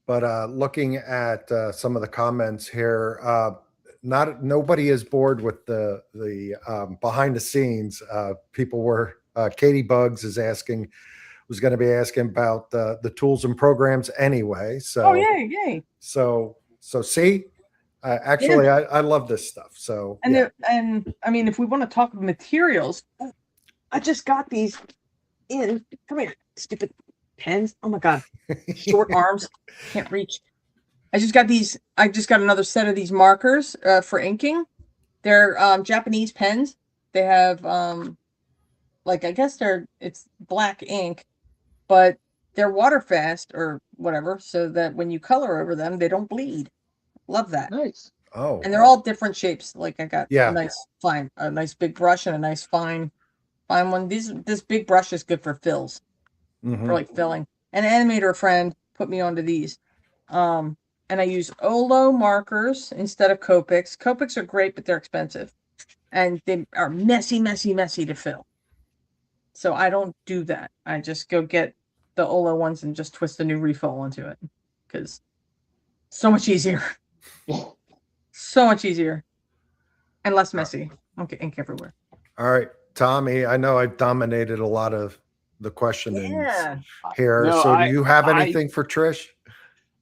But looking at some of the comments here, nobody is bored with the behind the scenes. People were Katie Bugs was going to be asking about the tools and programs anyway. So yay. So see, actually, I love this stuff. So and I mean, if we want to talk materials, I just got these in. Come here, stupid pens. Oh my god, short arms, can't reach. I just got another set of these markers for inking. They're Japanese pens. They have I guess it's black ink, but they're water fast or whatever, so that when you color over them, they don't bleed. Love that. Nice. Oh, and they're all different shapes. I got a nice big brush and a nice fine one. This big brush is good for fills, for filling. An animator friend put me onto these. And I use Olo markers instead of Copics. Copics are great, but they're expensive. And they are messy to fill. So I don't do that. I just go get the Olo ones and just twist a new refill onto it. Because so much easier. So much easier. And less messy. Okay, ink everywhere. All right, Tommy, I know I've dominated a lot of the questioning here. No, so do you have anything for Trish?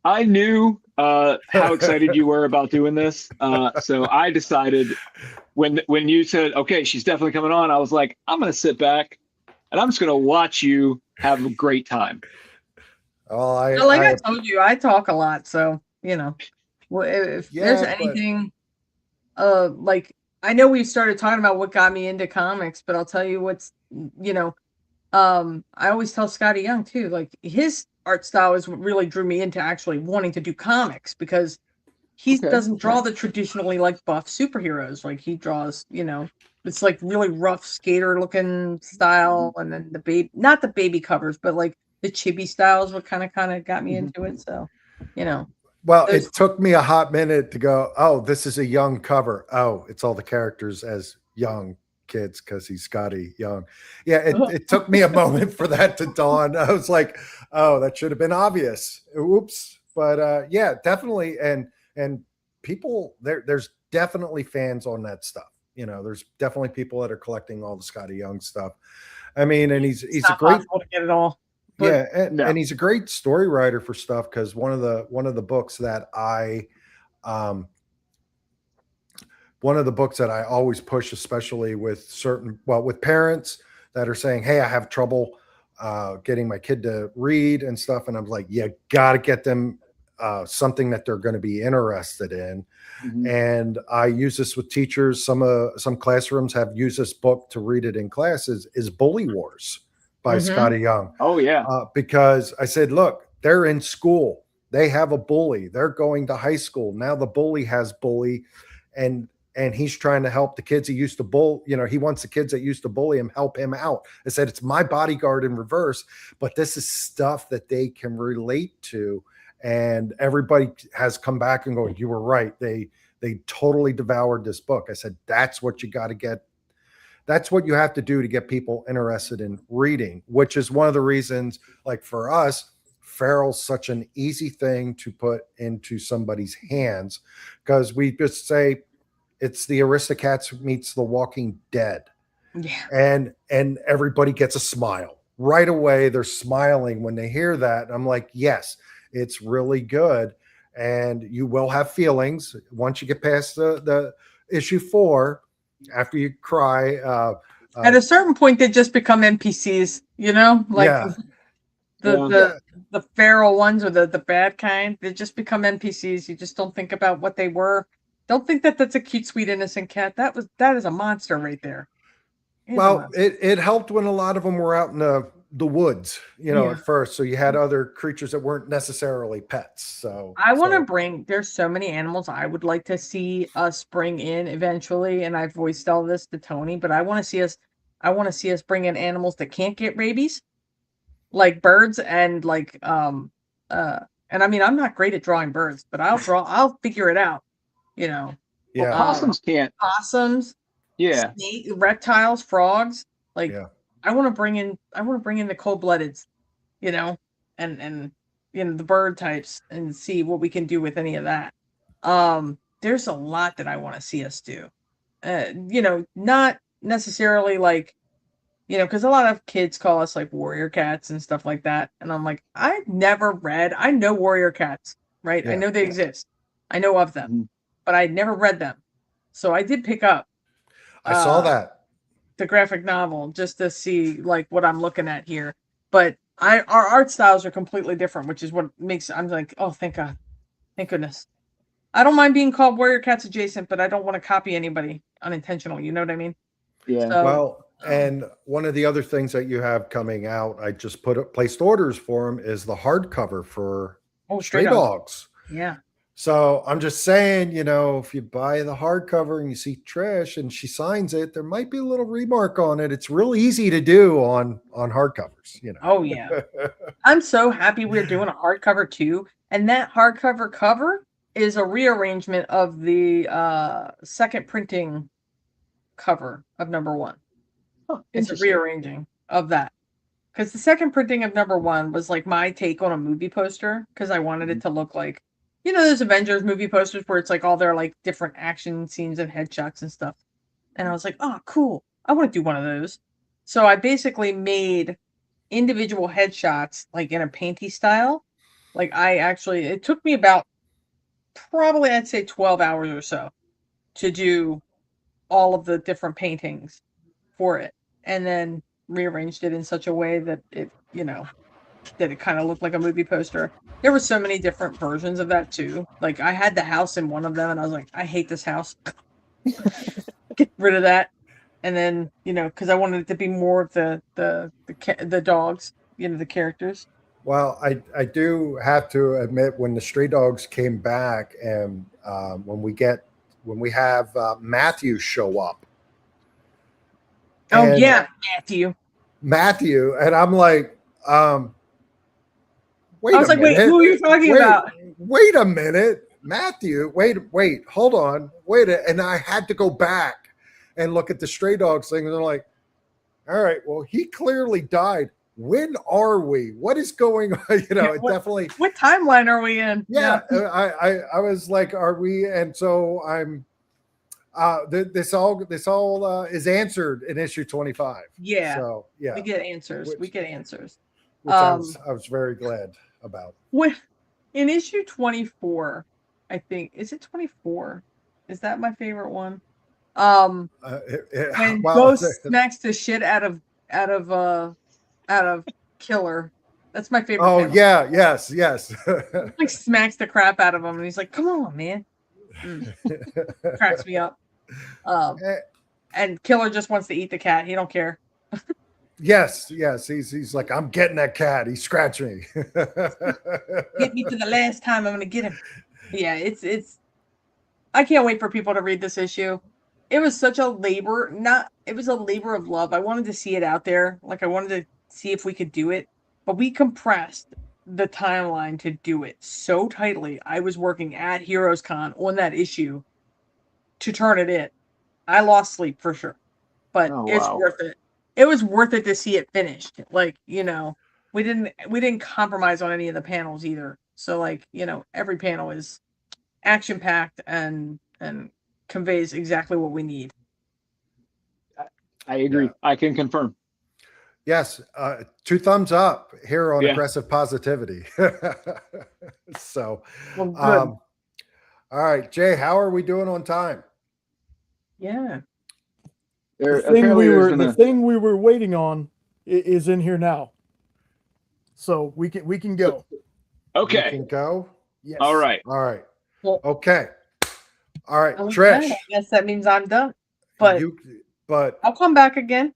I knew how excited you were about doing this. So I decided when you said, okay, she's definitely coming on, I was like, I'm going to sit back and I'm just going to watch you have a great time. Oh, I told you, I talk a lot. So, if there's anything, I know we've started talking about what got me into comics, but I'll tell you what's, I always tell Scotty Young too, his art style is what really drew me into actually wanting to do comics, because he doesn't draw the traditionally buff superheroes. He draws, it's really rough skater looking style. And then not the baby covers, but the chibi styles what kind of got me into it. So, well, it took me a hot minute to go, oh, this is a young cover. Oh, it's all the characters as young kids because he's Scotty Young. Yeah, it took me a moment for that to dawn. I was like, oh, that should have been obvious. Oops. But yeah, definitely. And people there's definitely fans on that stuff. There's definitely people that are collecting all the Scotty Young stuff. I mean, and he's a great possible to get it all. Yeah, and he's a great story writer for stuff, because one of the books that I always push, especially with with parents that are saying, hey, I have trouble getting my kid to read and stuff, and I'm like, you got to get them something that they're going to be interested in. Mm-hmm. And I use this with teachers. Some classrooms have used this book to read it in classes, is Bully Wars by Scotty Young. Oh yeah. Because I said, look, they're in school. They have a bully. They're going to high school. Now the bully has bully, and he's trying to help the kids he used to bully. He wants the kids that used to bully him help him out. I said, it's my bodyguard in reverse, but this is stuff that they can relate to. And everybody has come back and going, you were right. They totally devoured this book. I said, that's what you got to get. That's what you have to do to get people interested in reading, which is one of the reasons, like for us, Feral's such an easy thing to put into somebody's hands, because we just say it's the Aristocats meets the Walking Dead. Yeah. And everybody gets a smile right away. They're smiling when they hear that. I'm like, yes, it's really good. And you will have feelings once you get past the issue 4. After you cry, at a certain point, they just become NPCs. The feral ones, or the bad kind. They just become NPCs. You just don't think about what they were. Don't think that that's a cute, sweet, innocent cat. That is a monster right there. It helped when a lot of them were out in the woods, at first. So you had other creatures that weren't necessarily pets. So I want to bring, there's so many animals I would like to see us bring in eventually. And I've voiced all this to Tony, but I want to see us bring in animals that can't get rabies, like birds and and I mean, I'm not great at drawing birds, but I'll figge it out, Yeah. Well, possums can't. Possums. Yeah. Reptiles, frogs. I want to bring in the cold-bloodeds, and the bird types, and see what we can do with any of that. There's a lot that I want to see us do. Not necessarily because a lot of kids call us warrior cats and stuff like that. And I'm like, I know warrior cats, right? Yeah. I know they exist. I know of them, but I'd never read them. So I did pick up. I saw that. The graphic novel, just to see what I'm looking at here. But our art styles are completely different, which is what makes I'm like, oh, thank God. Thank goodness. I don't mind being called Warrior Cats adjacent, but I don't want to copy anybody unintentionally. You know what I mean? Yeah. So, and one of the other things that you have coming out, I just placed orders for them, is the hardcover for Stray Dogs. Yeah. So I'm just saying, if you buy the hardcover and you see Trish and she signs it, there might be a little remark on it. It's real easy to do on hardcovers, Oh yeah. I'm so happy we're doing a hardcover too. And that hardcover cover is a rearrangement of the second printing cover of number 1. Oh, it's a rearranging of that. Because the second printing of number 1 was my take on a movie poster, because I wanted it to look like, those Avengers movie posters where it's all their different action scenes and headshots and stuff. And I was like, oh, cool. I want to do one of those. So I basically made individual headshots in a painty style. It took me about probably, I'd say 12 hours or so to do all of the different paintings for it. And then rearranged it in such a way that it, that it kind of looked like a movie poster. There were so many different versions of that too. I had the house in one of them, and I was like, I hate this house. Get rid of that. And then, because I wanted it to be more of the dogs, the characters. Well, I do have to admit, when the Stray Dogs came back, and when we have Matthew show up. Oh yeah, Matthew, and I'm like, wait I was like, wait, who are you talking about? Wait a minute, Matthew. Wait, hold on. And I had to go back and look at the Stray Dogs thing, and they're like, all right, well, he clearly died. when are we? What is going on? You know, it definitely. What timeline are we in? Yeah, I was like, are we? And so I'm. This all is answered in issue 25. Yeah. So yeah, we get answers. Which I was very glad about. In issue 24, I think, is it 24? Is that my favorite one? When Ghost smacks the shit out of Killer. That's my favorite. Oh panel. Yeah, yes. Like smacks the crap out of him, and he's like, "Come on, man!" Cracks me up. And Killer just wants to eat the cat. He don't care. Yes. He's like, I'm getting that cat. He's scratching me. Get me to the last time I'm gonna get him. Yeah, it's. I can't wait for people to read this issue. It was such a labor. It was a labor of love. I wanted to see it out there. Like I wanted to see if we could do it, but we compressed the timeline to do it so tightly. I was working at Heroes Con on that issue to turn it in. I lost sleep for sure, but it's worth it. It was worth it to see it finished. Like, you know, we didn't compromise on any of the panels either. So like, you know, every panel is action packed and conveys exactly what we need. I agree. Yeah. I can confirm. Yes, 2 thumbs up here on aggressive positivity. So, all right, Jay, how are we doing on time? Yeah. The thing we were waiting on is in here now, so we can go. Okay. We can go. Yes. All right. Well, okay. All right, Trish. I guess that means I'm done. But I'll come back again.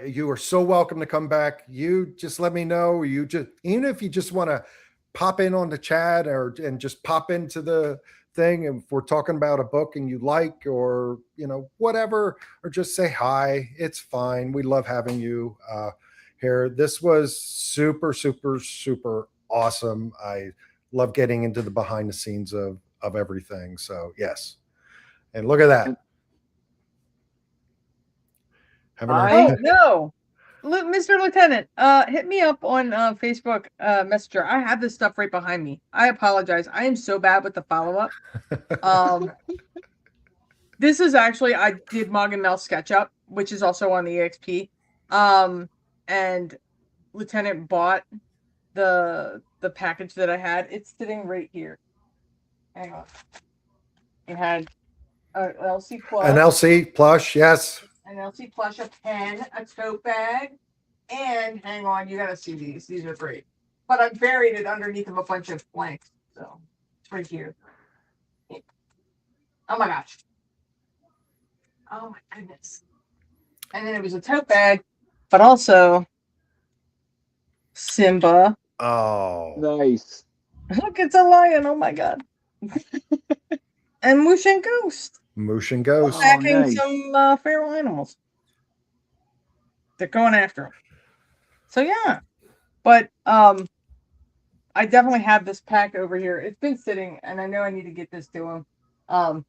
You are so welcome to come back. You just let me know. Even if you just want to pop in on the chat and just pop into the thing, and if we're talking about a book and you like, or you know, whatever, or just say hi, it's fine. We love having you here. This was super awesome. I love getting into the behind the scenes of everything. So yes, and look at that. No, Mr. Lieutenant, hit me up on Facebook Messenger. I have this stuff right behind me. I apologize. I am so bad with the follow-up. This is actually, I did Mog and Mel SketchUp, which is also on the EXP. And Lieutenant bought the package that I had. It's sitting right here. Hang on. It had an LC plush. An LC plush, yes. An LC plush, a pen, a tote bag, and hang on, you gotta see these. These are great. But I buried it underneath of a bunch of blanks. So it's right here. Oh my gosh. Oh my goodness. And then it was a tote bag, but also Simba. Oh. Nice. Look, it's a lion. Oh my god. And Moosh and Ghost. Moosh and Ghost. Attacking some feral animals. They're going after them. So yeah. But I definitely have this pack over here. It's been sitting, and I know I need to get this to him.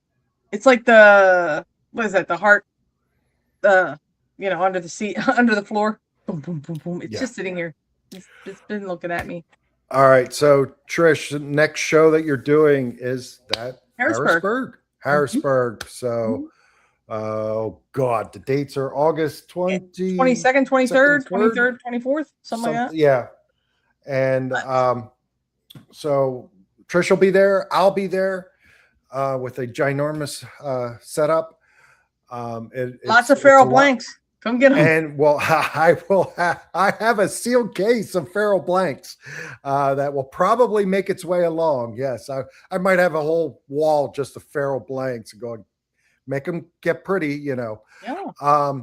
It's like what is that? The heart, you know, under the seat, under the floor. Boom, boom, boom, boom. It's just sitting here. It's been looking at me. All right. So Trish, the next show that you're doing is that Harrisburg. Mm-hmm. So, oh God, the dates are August 22nd, 23rd, 24th, something like that. Yeah. And so Trish will be there. I'll be there with a ginormous setup. Lots of feral blanks. Come get them. And well, I have a sealed case of feral blanks that will probably make its way along. Yes, I might have a whole wall just of feral blanks and go make them get pretty, you know. Yeah.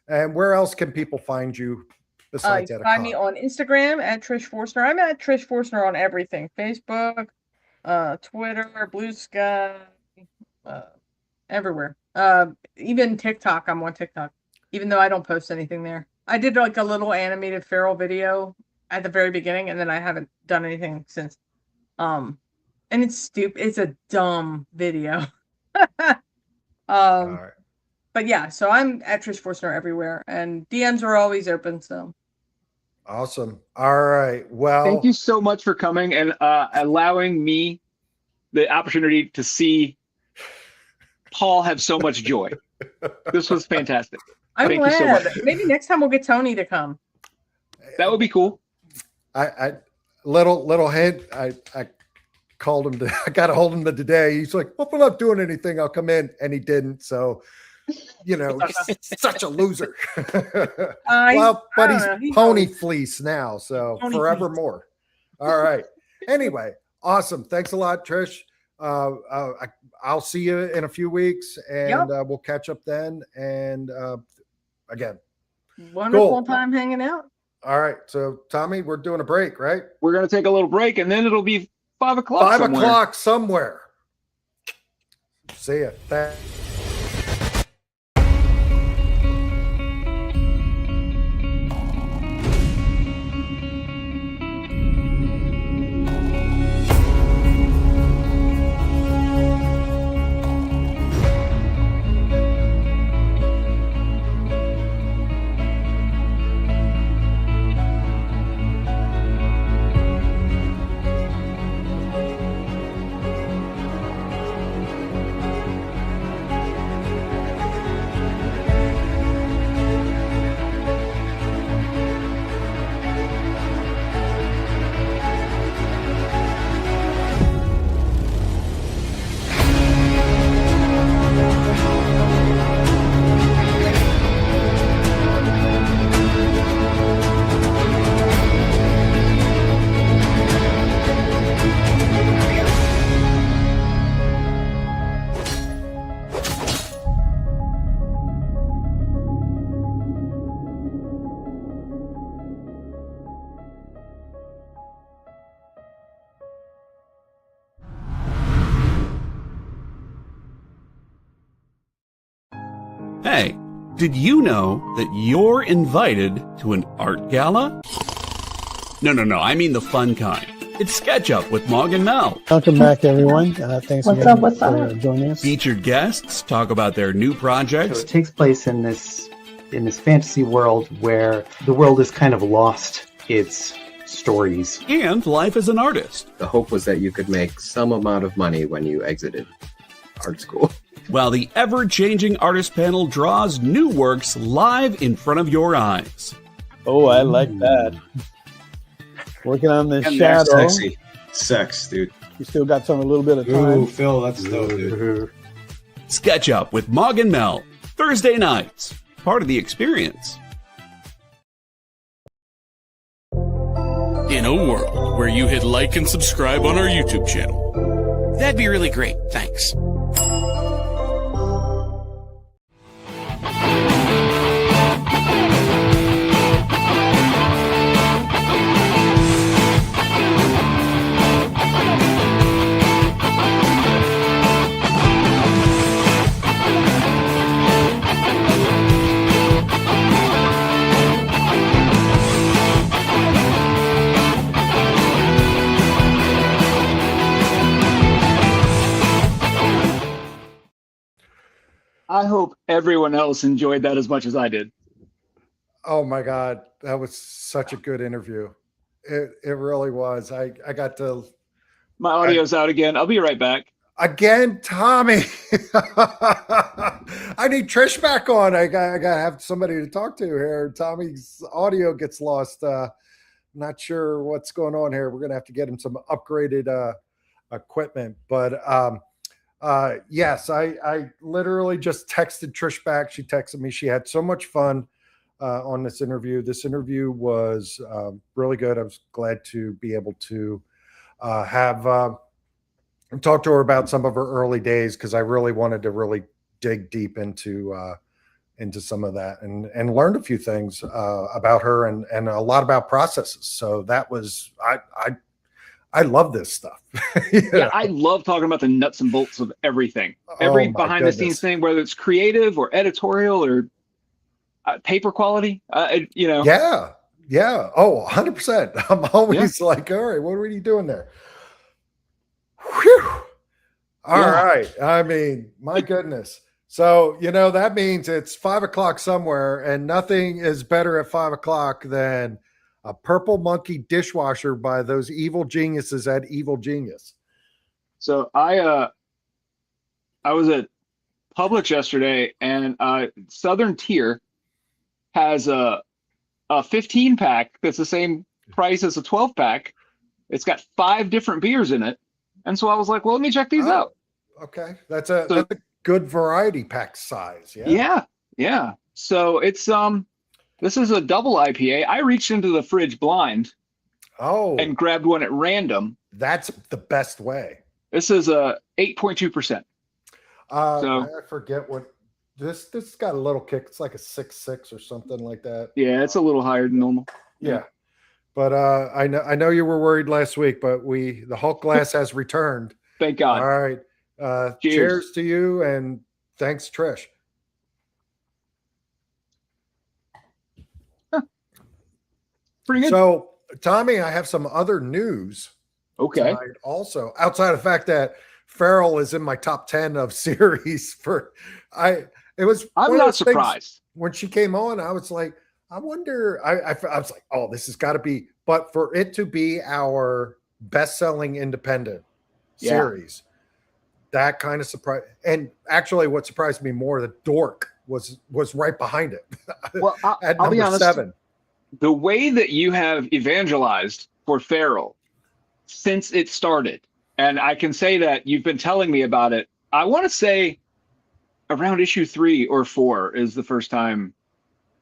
And where else can people find you besides you can find me on Instagram at Trish Forstner. I'm at Trish Forstner on everything: Facebook, Twitter, Blue Sky, everywhere. Even TikTok. I'm on TikTok. Even though I don't post anything there. I did like a little animated feral video at the very beginning, and then I haven't done anything since. And it's stupid. It's a dumb video. All right. But yeah, so I'm at Trish Forstner everywhere, and DMs are always open. So Awesome. All right. Well, Thank you so much for coming and allowing me the opportunity to see Paul have so much joy. This was fantastic. I'm Thank you so glad. much. Maybe next time we'll get Tony to come. That would be cool. I little hint. I called him I got a hold of him today. He's like, well, if I'm not doing anything, I'll come in. And he didn't. So, he's such a loser. Well, but he's pony fleece now. So forevermore. All right. Anyway, awesome. Thanks a lot, Trish. I'll see you in a few weeks and we'll catch up then. And again, wonderful time hanging out. All right. So Tommy, we're doing a break, right? We're going to take a little break and then it'll be 5 o'clock. 5 o'clock somewhere. See ya. Thanks. Hey, did you know that you're invited to an art gala? No, I mean the fun kind. It's Sketch Up with Mog and Mel. Welcome back, everyone. Thanks again for joining us. Featured guests talk about their new projects. So it takes place in this fantasy world where the world has kind of lost its stories. And life as an artist. The hope was that you could make some amount of money when you exited art school. While the ever-changing artist panel draws new works live in front of your eyes. Oh, I like that. Working on this And shadow. sexy. Sex, dude. You still got a little bit of time. Ooh, Phil, that's dope, dude. Sketch Up with Mog and Mel. Thursday nights. Part of the experience. In a world where you hit like and subscribe on our YouTube channel, that'd be really great. Thanks. I hope everyone else enjoyed that as much as I did. Oh my God. That was such a good interview. It really was. I got to. My audio's out again. I'll be right back. Again, Tommy. I need Trish back on. I got to have somebody to talk to here. Tommy's audio gets lost. Not sure what's going on here. We're going to have to get him some upgraded equipment. But yes, I literally just texted Trish back. She texted me. She had so much fun on this interview. This interview was really good. I was glad to be able to have talk to her about some of her early days, because I really wanted to really dig deep into some of that and learned a few things about her and a lot about processes. So that was I love this stuff. Yeah, I love talking about the nuts and bolts of everything. Every behind the scenes thing, whether it's creative or editorial or paper quality, Yeah. Oh, 100%. I'm always like, all right, what are you doing there? Whew. All right. I mean, my goodness. So, that means it's 5 o'clock somewhere, and nothing is better at 5 o'clock than A purple monkey dishwasher by those evil geniuses at Evil Genius. So I was at Publix yesterday, and Southern Tier has a 15 pack that's the same price as a 12 pack. It's got 5 different beers in it, and so I was like, well, let me check these out. Okay, that's a good variety pack size. Yeah. So it's this is a double IPA. I reached into the fridge blind and grabbed one at random. That's the best way. This is a 8.2%. I forget what this got a little kick. It's like a 6.6 or something like that. Yeah, it's a little higher than normal. Yeah. But I know you were worried last week, but the Hulk glass has returned. Thank God. All right. Cheers to you, and thanks, Trish. Pretty good. So, Tommy, I have some other news. Okay. Tonight also, outside of the fact that Feral is in my top 10 of series I'm not surprised. When she came on, I was like, I wonder, I was like, oh, this has got to be, but for it to be our best-selling independent series, that kind of surprised. And actually what surprised me more, the Dork was right behind it. Well, I'll be honest, 7. The way that you have evangelized for Feral since it started, and I can say that you've been telling me about it, I want to say around issue 3 or 4 is the first time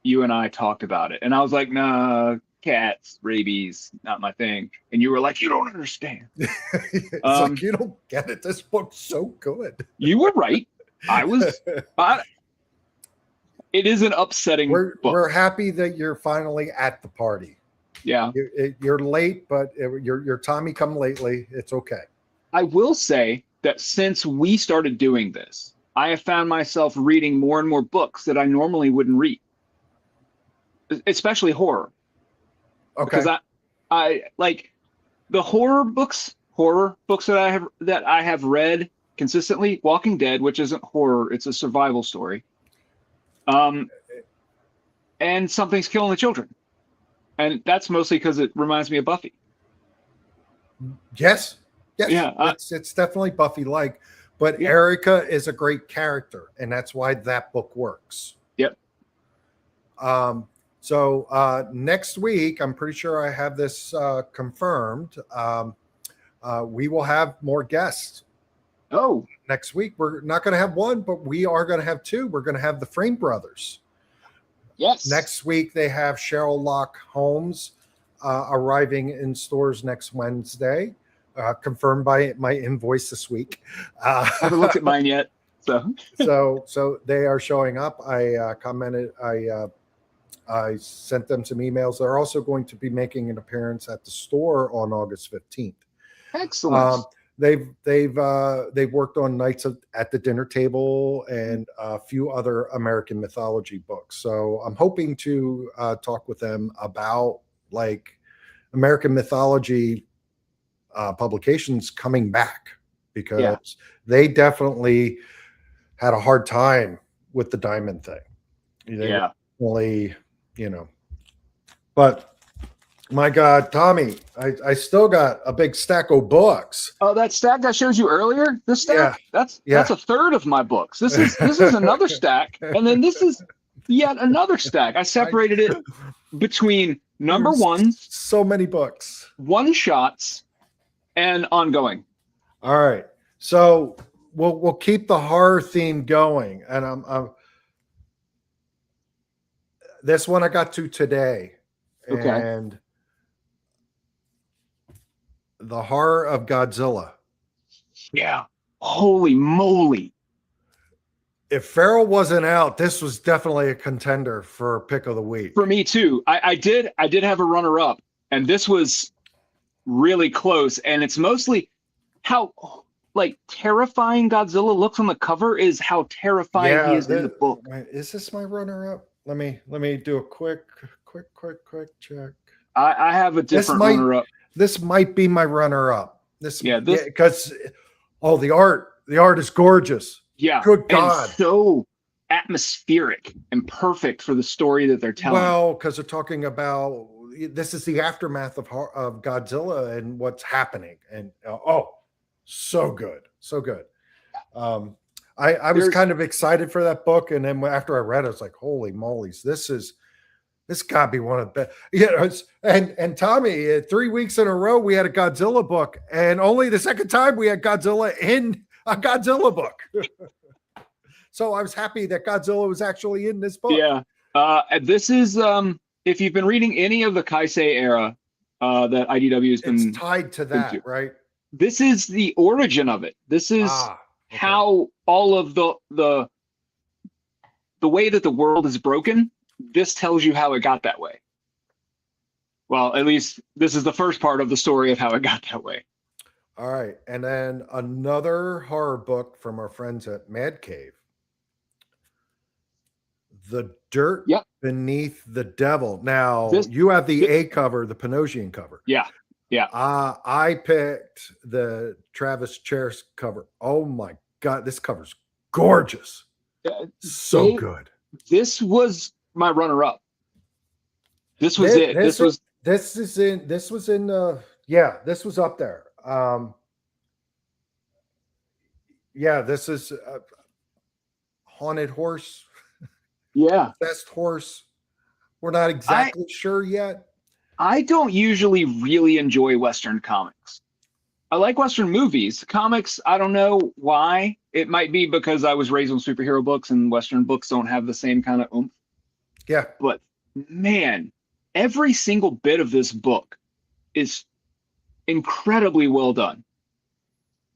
you and I talked about it. And I was like, nah, cats, rabies, not my thing. And you were like, you don't understand. It's like, you don't get it. This book's so good. You were right. I was. It is an upsetting book. We're happy that you're finally at the party. Yeah. You're late, but you're Tommy come lately. It's okay. I will say that since we started doing this, I have found myself reading more and more books that I normally wouldn't read, especially horror. Okay. Because I like the horror books that I have read consistently. Walking Dead, which isn't horror, it's a survival story. And Something's Killing the Children. And that's mostly because it reminds me of Buffy. Yes. Yeah, it's definitely Buffy-like, but Erica is a great character, and that's why that book works. Yep. So next week, I'm pretty sure I have this confirmed. We will have more guests. Oh, next week we're not going to have one, but we are going to have 2. We're going to have the Frame Brothers. Yes. Next week they have Cheryl Locke Holmes arriving in stores next Wednesday. Confirmed by my invoice this week. I haven't looked at mine yet. So they are showing up. I commented. I sent them some emails. They're also going to be making an appearance at the store on August 15th. Excellent. They've worked on Nights at the Dinner Table and a few other American mythology books. So I'm hoping to talk with them about like American mythology publications coming back, because they definitely had a hard time with the diamond thing. Definitely, but my God, Tommy, I still got a big stack of books. Oh, that stack I showed you earlier, this stack, that's a third of my books. This is another stack, and then this is yet another stack. I separated it between number ones, so many books, one shots, and ongoing. All right, so we'll keep the horror theme going, and I'm this one I got to today, and The Horror of Godzilla. Yeah, holy moly! If Feral wasn't out, this was definitely a contender for pick of the week for me too. I did have a runner up, and this was really close, and it's mostly how like terrifying Godzilla looks on the cover is how terrifying he is in the book. Is this my runner up? Let me do a quick check. I have a different runner up. This might be my runner up. Because the art is gorgeous. Yeah, good God, and so atmospheric and perfect for the story that they're telling. Well, because they're talking about this is the aftermath of Godzilla and what's happening. And so good. So good. I was kind of excited for that book. And then after I read it, I was like, holy mollies, this gotta be one of the best. Yeah. And Tommy, 3 weeks in a row, we had a Godzilla book, and only the second time we had Godzilla in a Godzilla book. So I was happy that Godzilla was actually in this book. Yeah. This is, if you've been reading any of the Kaisei era that IDW has been, it's tied to that, right? This is the origin of it. This is how all of the way that the world is broken. This tells you how it got that way. Well, at least this is the first part of the story of how it got that way. All right. And then another horror book from our friends at Mad Cave. The Dirt Beneath the Devil. Now, you have the A cover, the Panosian cover. Yeah. Yeah. I picked the Travis Chairs cover. Oh my God, this cover's gorgeous. So good. This was my runner-up. This was it. This was up there. This is Haunted Horse. Yeah. Best Horse. We're not exactly sure yet. I don't usually really enjoy Western comics. I like Western movies. Comics, I don't know why. It might be because I was raised on superhero books and Western books don't have the same kind of oomph. Yeah. But man, every single bit of this book is incredibly well done.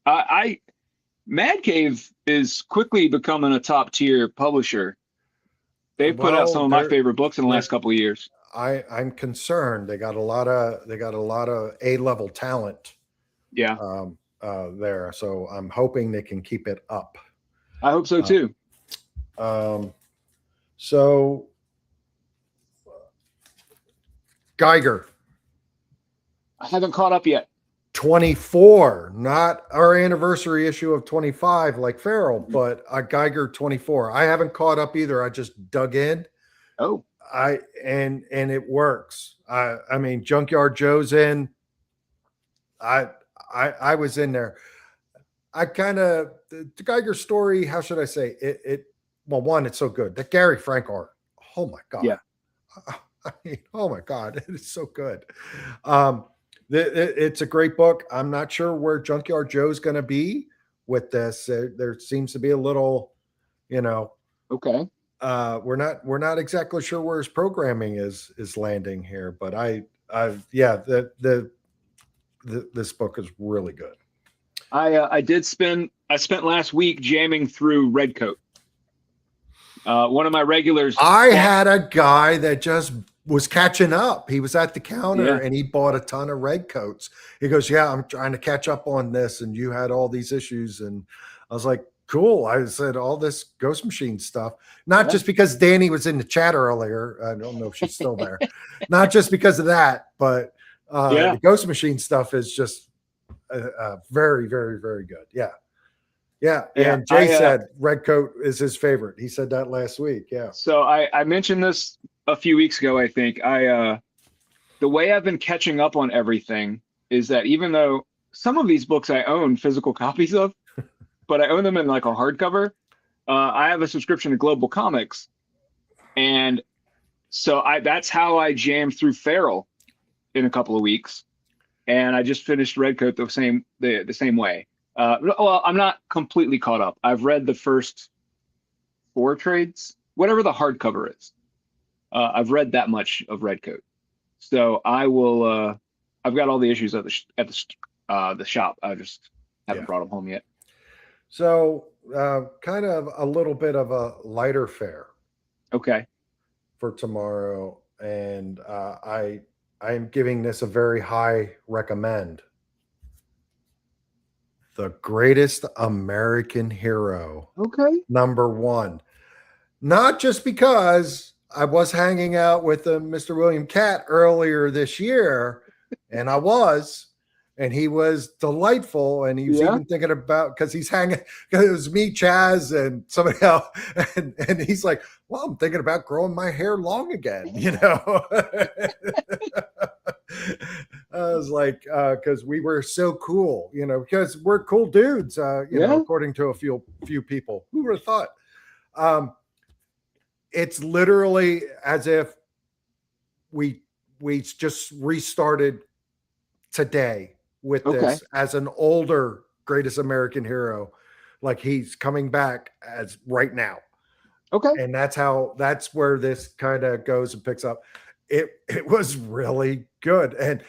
Mad Cave is quickly becoming a top tier publisher. They've put out some of my favorite books in the last couple of years. I'm concerned. They got a lot of A-level talent. Yeah. There. So I'm hoping they can keep it up. I hope so too. So Geiger. I haven't caught up yet. 24, not our anniversary issue of 25 like Farrell, but a Geiger 24. I haven't caught up either. I just dug in. Oh. And it works. I mean, Junkyard Joe's in. I was in there. I kind of the Geiger story. How should I say it? Well, one, it's so good. That Gary Frank art. Oh my God. Yeah. I mean, oh my God, it is so good. It's a great book. I'm not sure where Junkyard Joe's going to be with this. There seems to be a little, Okay. We're not exactly sure where his programming is landing here, but this book is really good. I spent last week jamming through Redcoat. One of my regulars. I had a guy that just was catching up. He was at the counter and he bought a ton of Redcoats. He goes, "Yeah, I'm trying to catch up on this, and you had all these issues." And I was like, cool. I said all this Ghost Machine stuff, not just because Danny was in the chat earlier. I don't know if she's still there. Not just because of that, but the Ghost Machine stuff is just very, very, very good. Yeah. And Jay said Redcoat is his favorite. He said that last week. Yeah. So I mentioned this a few weeks ago. I think the way I've been catching up on everything is that even though some of these books I own physical copies of, but I own them in like a hardcover. I have a subscription to Global Comics, and so that's how I jammed through Feral in a couple of weeks, and I just finished Redcoat the same way. Well, I'm not completely caught up. I've read the first 4 trades, whatever the hardcover is. I've read that much of Redcoat, so I will. I've got all the issues at the shop. I just haven't brought them home yet. So, kind of a little bit of a lighter fare. Okay. For tomorrow, and I am giving this a very high recommend. The Greatest American Hero. Okay. #1. Not just because I was hanging out with Mr. William Catt earlier this year, and I was, and he was delightful. And he was even thinking about, because he's hanging, because it was me, Chaz, and somebody else, and he's like, well, I'm thinking about growing my hair long again, you know. I was like, because we were so cool, you know, because we're cool dudes, you know, according to a few people. Who would have thought? It's literally as if we just restarted today with this as an older greatest American hero. Like he's coming back as right now. Okay. And that's where this kind of goes and picks up. It was really good. And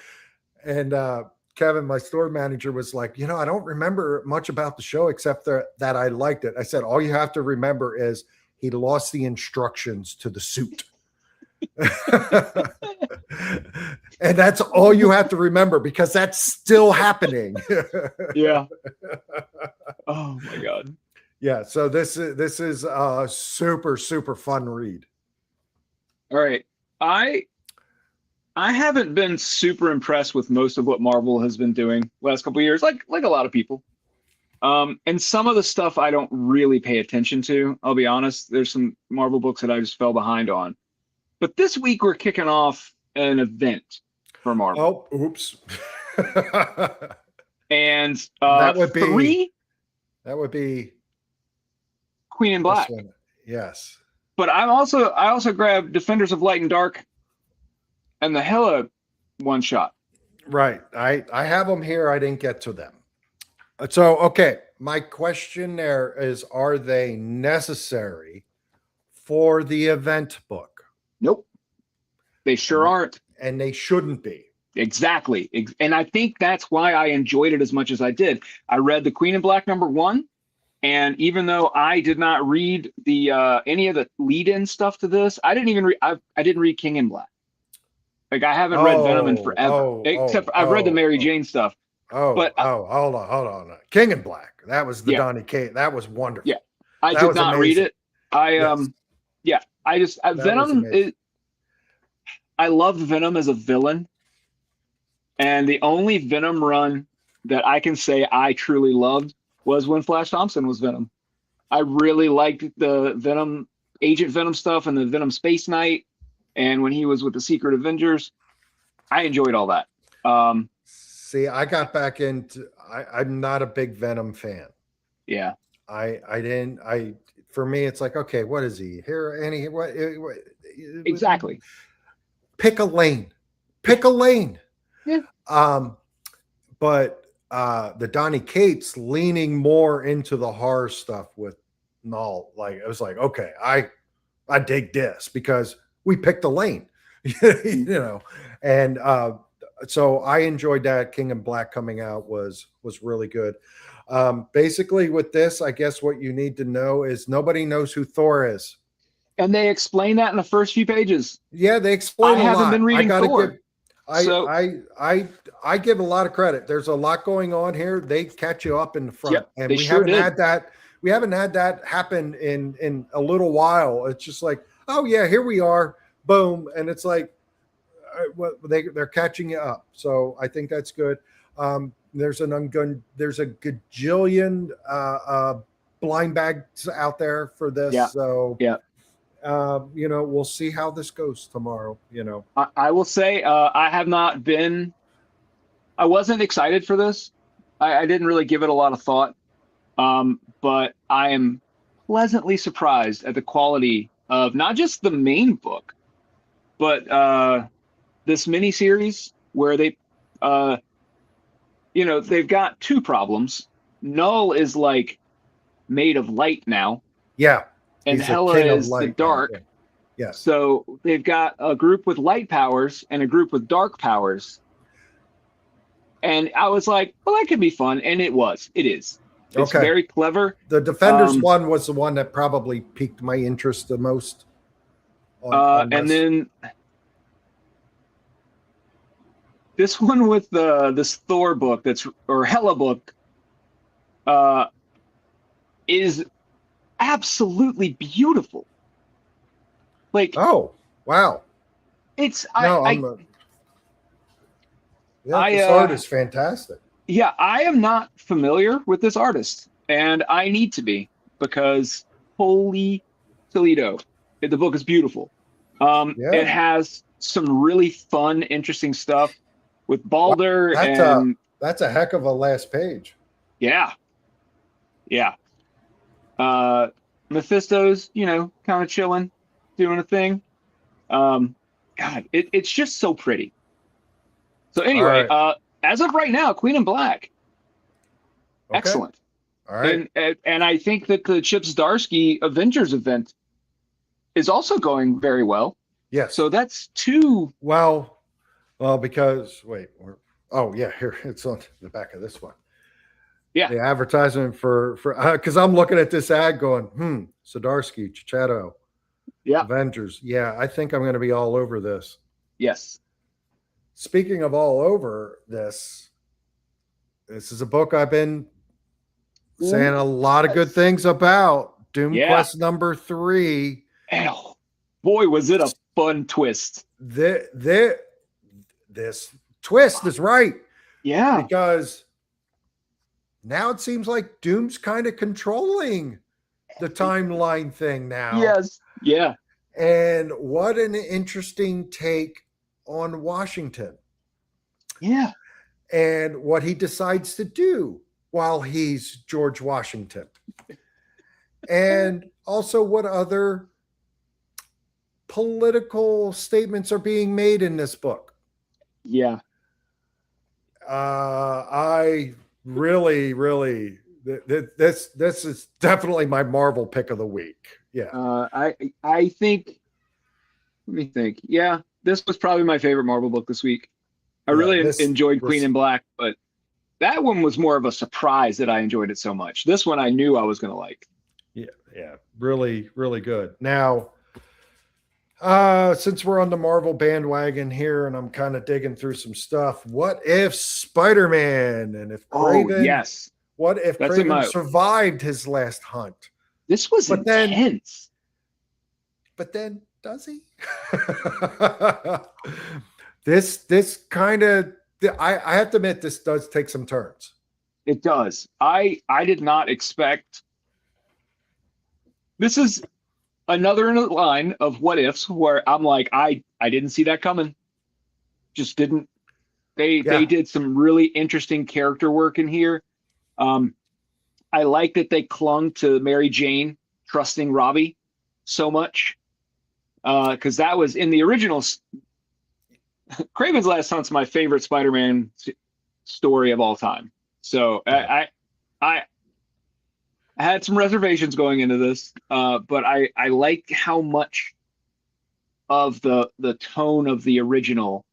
Kevin, my store manager, was like, you know, I don't remember much about the show except that I liked it. I said, all you have to remember is he lost the instructions to the suit. And that's all you have to remember, because that's still happening. Yeah. Oh my God. Yeah. So this is a super, super fun read. All right. I haven't been super impressed with most of what Marvel has been doing last couple of years, like a lot of people. And some of the stuff I don't really pay attention to. I'll be honest. There's some Marvel books that I just fell behind on. But this week we're kicking off an event for Marvel. Oh, oops. And that would be Queen in Black. Yes. But I also grabbed Defenders of Light and Dark and the Hela one shot. Right. I have them here. I didn't get to them. So, okay. My question there is, are they necessary for the event book? Nope. They sure aren't. And they shouldn't be. Exactly. And I think that's why I enjoyed it as much as I did. I read the Queen in Black #1. And even though I did not read the any of the lead-in stuff to this, I didn't even read. I didn't read King in Black. Like I haven't read Venom in forever, except I've read the Mary Jane stuff. Hold on. King in Black. That was the Donny Cates. That was wonderful. Yeah, I did not read it. Venom. I loved Venom as a villain, and the only Venom run that I can say I truly loved was when Flash Thompson was Venom. I really liked the Venom, Agent Venom stuff and the Venom Space Knight. And when he was with the Secret Avengers, I enjoyed all that. See, I got back into, I'm not a big Venom fan. Yeah. For me, it's like, okay, what is he here? What exactly. Pick a lane. Yeah. But the Donny Cates leaning more into the horror stuff with Null, like it was like, okay, I dig this because we picked a lane, you know, and so I enjoyed that. King in Black coming out was really good. Basically, with this, I guess what you need to know is nobody knows who Thor is, and they explain that in the first few pages. Yeah, they explain. I haven't been reading Thor. I give a lot of credit. There's a lot going on here. They catch you up in the front, and we haven't had that. We haven't had that happen in a little while. It's just like, oh yeah, here we are, boom, and it's like, they're catching you up. So I think that's good. There's a gajillion blind bags out there for this. Yeah. So yeah. You know, we'll see how this goes tomorrow. You know, I will say I wasn't excited for this. I didn't really give it a lot of thought. But I am pleasantly surprised at the quality of not just the main book, but this miniseries where they, they've got two problems. Null is like made of light now. Yeah. And Hela is the dark. Yeah. Yes. So they've got a group with light powers and a group with dark powers. And I was like, well, that could be fun. And it is. It's very clever. The Defenders one was the one that probably piqued my interest the most. And then this one with this Thor book or Hela book is absolutely beautiful. Like, oh wow, it's Yeah, this art is fantastic. Yeah, I am not familiar with this artist, and I need to be, because holy Toledo, the book is beautiful. It has some really fun, interesting stuff with Balder, that's a heck of a last page. Yeah. Mephisto's, kind of chilling, doing a thing. God, it's just so pretty. So anyway, as of right now, Queen in Black, excellent. All right, and I think that the Chip Zdarsky Avengers event is also going very well. Yes. So that's two. Well, because here it's on the back of this one. Yeah. The advertisement for because I'm looking at this ad going, Zdarsky, Chichetto, Avengers. Yeah, I think I'm going to be all over this. Yes. Speaking of all over this is a book I've been saying a lot of good things about. Doom Quest number 3. Oh, boy, was it a fun twist. This twist is right. Yeah. Because now it seems like Doom's kind of controlling the timeline thing now. Yes. Yeah. And what an interesting take on Washington. Yeah. And what he decides to do while he's George Washington. And also what other political statements are being made in this book. Yeah. I really, this is definitely my Marvel pick of the week. Yeah. I think, let me think. Yeah, this was probably my favorite Marvel book this week. I really enjoyed Queen in Black, but that one was more of a surprise that I enjoyed it so much. This one I knew I was going to like. Yeah. Really, really good. Now, since we're on the Marvel bandwagon here and I'm kind of digging through some stuff, what if Spider-Man and if Kraven, what if Kraven survived his last hunt? This was intense. But then does he? This kind of, I have to admit, this does take some turns. It does. I did not expect. This is another in a line of what ifs where I'm like, I didn't see that coming. Just didn't. They did some really interesting character work in here. I like that they clung to Mary Jane trusting Robbie so much. Because that was in the original. Kraven's Last Hunt's my favorite Spider-Man story of all time. So I had some reservations going into this, but I like how much of the tone of the original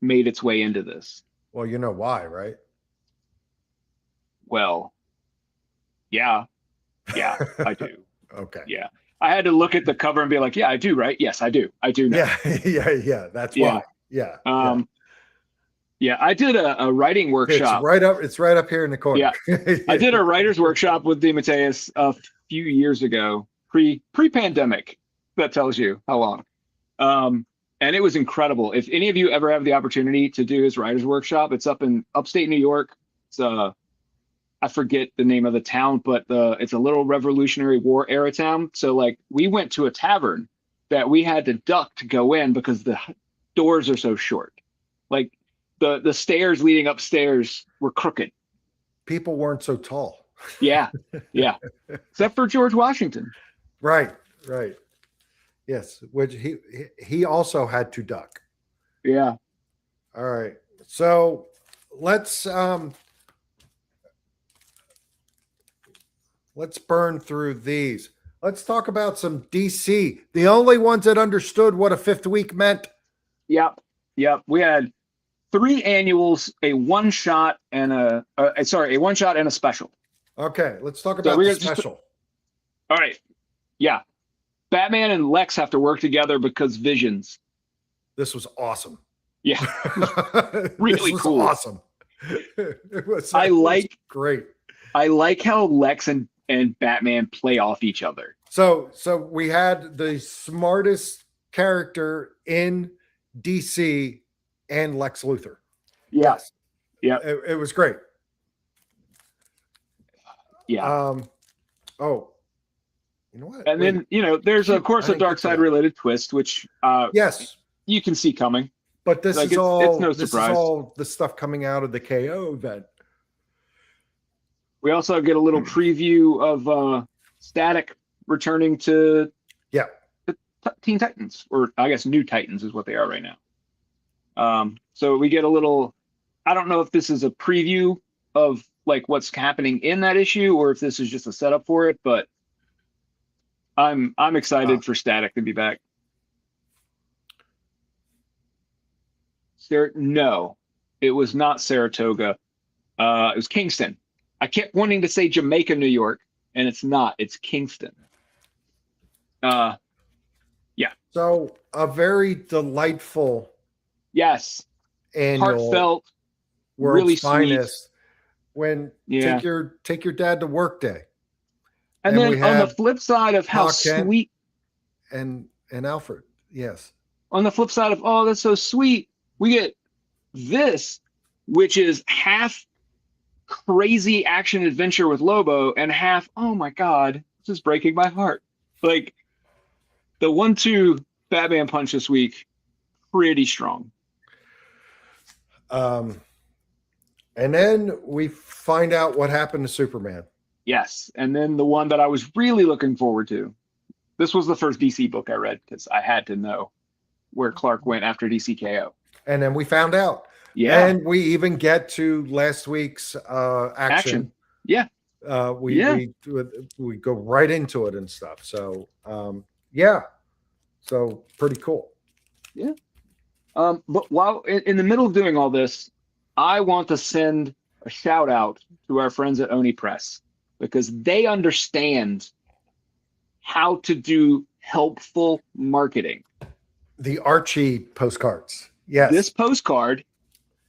made its way into this. Well, you know why, right? Well, yeah, I do. Okay. Yeah. I had to look at the cover and be like, yeah, I do, right? Yes, I do. I do now. Yeah. That's why. Yeah. Yeah, I did a writing workshop. It's right up here in the corner. Yeah. I did a writer's workshop with DeMatteis a few years ago, pre-pandemic. That tells you how long. And it was incredible. If any of you ever have the opportunity to do his writer's workshop, it's up in upstate New York. It's I forget the name of the town, but it's a little Revolutionary War era town. So like we went to a tavern that we had to duck to go in because the doors are so short. Like the stairs leading upstairs were crooked. People weren't so tall. Yeah. Except for George Washington. Right. Yes, which he also had to duck. Yeah. All right. So let's burn through these. Let's talk about some DC. The only ones that understood what a fifth week meant. Yep. We had 3 annuals, a one shot and a special. Okay, let's talk about the special. All right. Yeah. Batman and Lex have to work together because visions. This was awesome. Yeah. Really cool. Awesome. It was great. I like how Lex and Batman play off each other. So we had the smartest character in DC and Lex Luthor. Yes. Yeah. It was great. Yeah. Oh, you know what? And then, there's of course a dark side related twist, which yes, you can see coming. But this Like, is it's no this surprise. is all the stuff coming out of the KO event. We also get a little preview of Static returning to Teen Titans, or I guess New Titans is what they are right now. So we get a little. I don't know if this is a preview of like what's happening in that issue, or if this is just a setup for it. But I'm excited for Static to be back. No, it was not Saratoga. It was Kingston. I kept wanting to say Jamaica, New York, and it's not. It's Kingston. Yeah. So a very delightful, yes, annual, heartfelt, world's really finest. sweet. When take your dad to work day. And then on the flip side of how sweet, and Alfred, yes. On the flip side of that's so sweet, we get this, which is half crazy action adventure with Lobo and half, oh my God, this is breaking my heart. Like the 1-2 Batman punch this week, pretty strong. And then we find out what happened to Superman. Yes. And then the one that I was really looking forward to. This was the first DC book I read because I had to know where Clark went after DCKO. And then we found out. Yeah. And we even get to last week's action. Yeah. We go right into it and stuff. So yeah. So pretty cool. Yeah. But while in the middle of doing all this, I want to send a shout out to our friends at Oni Press because they understand how to do helpful marketing. The Archie postcards. Yes. This postcard,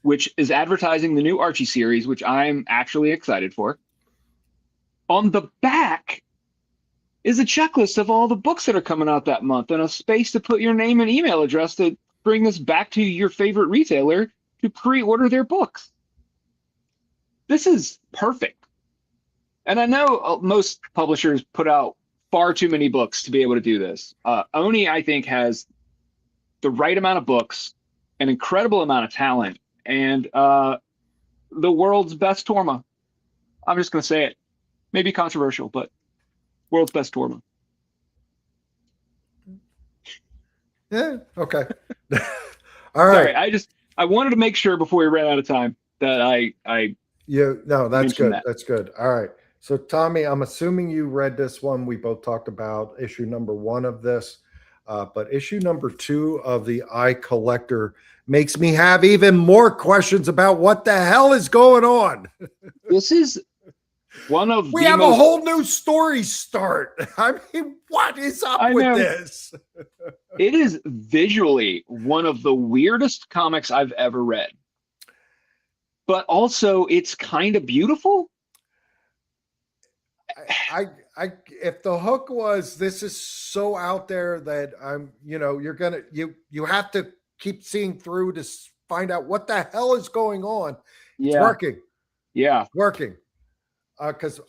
which is advertising the new Archie series, which I'm actually excited for. On the back is a checklist of all the books that are coming out that month and a space to put your name and email address to bring this back to your favorite retailer to pre-order their books. This is perfect. And I know most publishers put out far too many books to be able to do this. Oni, I think, has the right amount of books, an incredible amount of talent, and the world's best Torma. I'm just going to say it. Maybe controversial, but world's best Torma. Yeah, okay. All right. Sorry, I wanted to make sure before we ran out of time that that's good. that. That's good. All right. So Tommy, I'm assuming you read this one. We both talked about issue number 1 of this, but issue number 2 of the Eye Collector makes me have even more questions about what the hell is going on. This is one of we have a whole new story start. I mean, what is up with this? It is visually one of the weirdest comics I've ever read. But also it's kind of beautiful. I if the hook was this is so out there that I'm, you have to keep seeing through to find out what the hell is going on. Yeah. It's working. Yeah. It's working. Because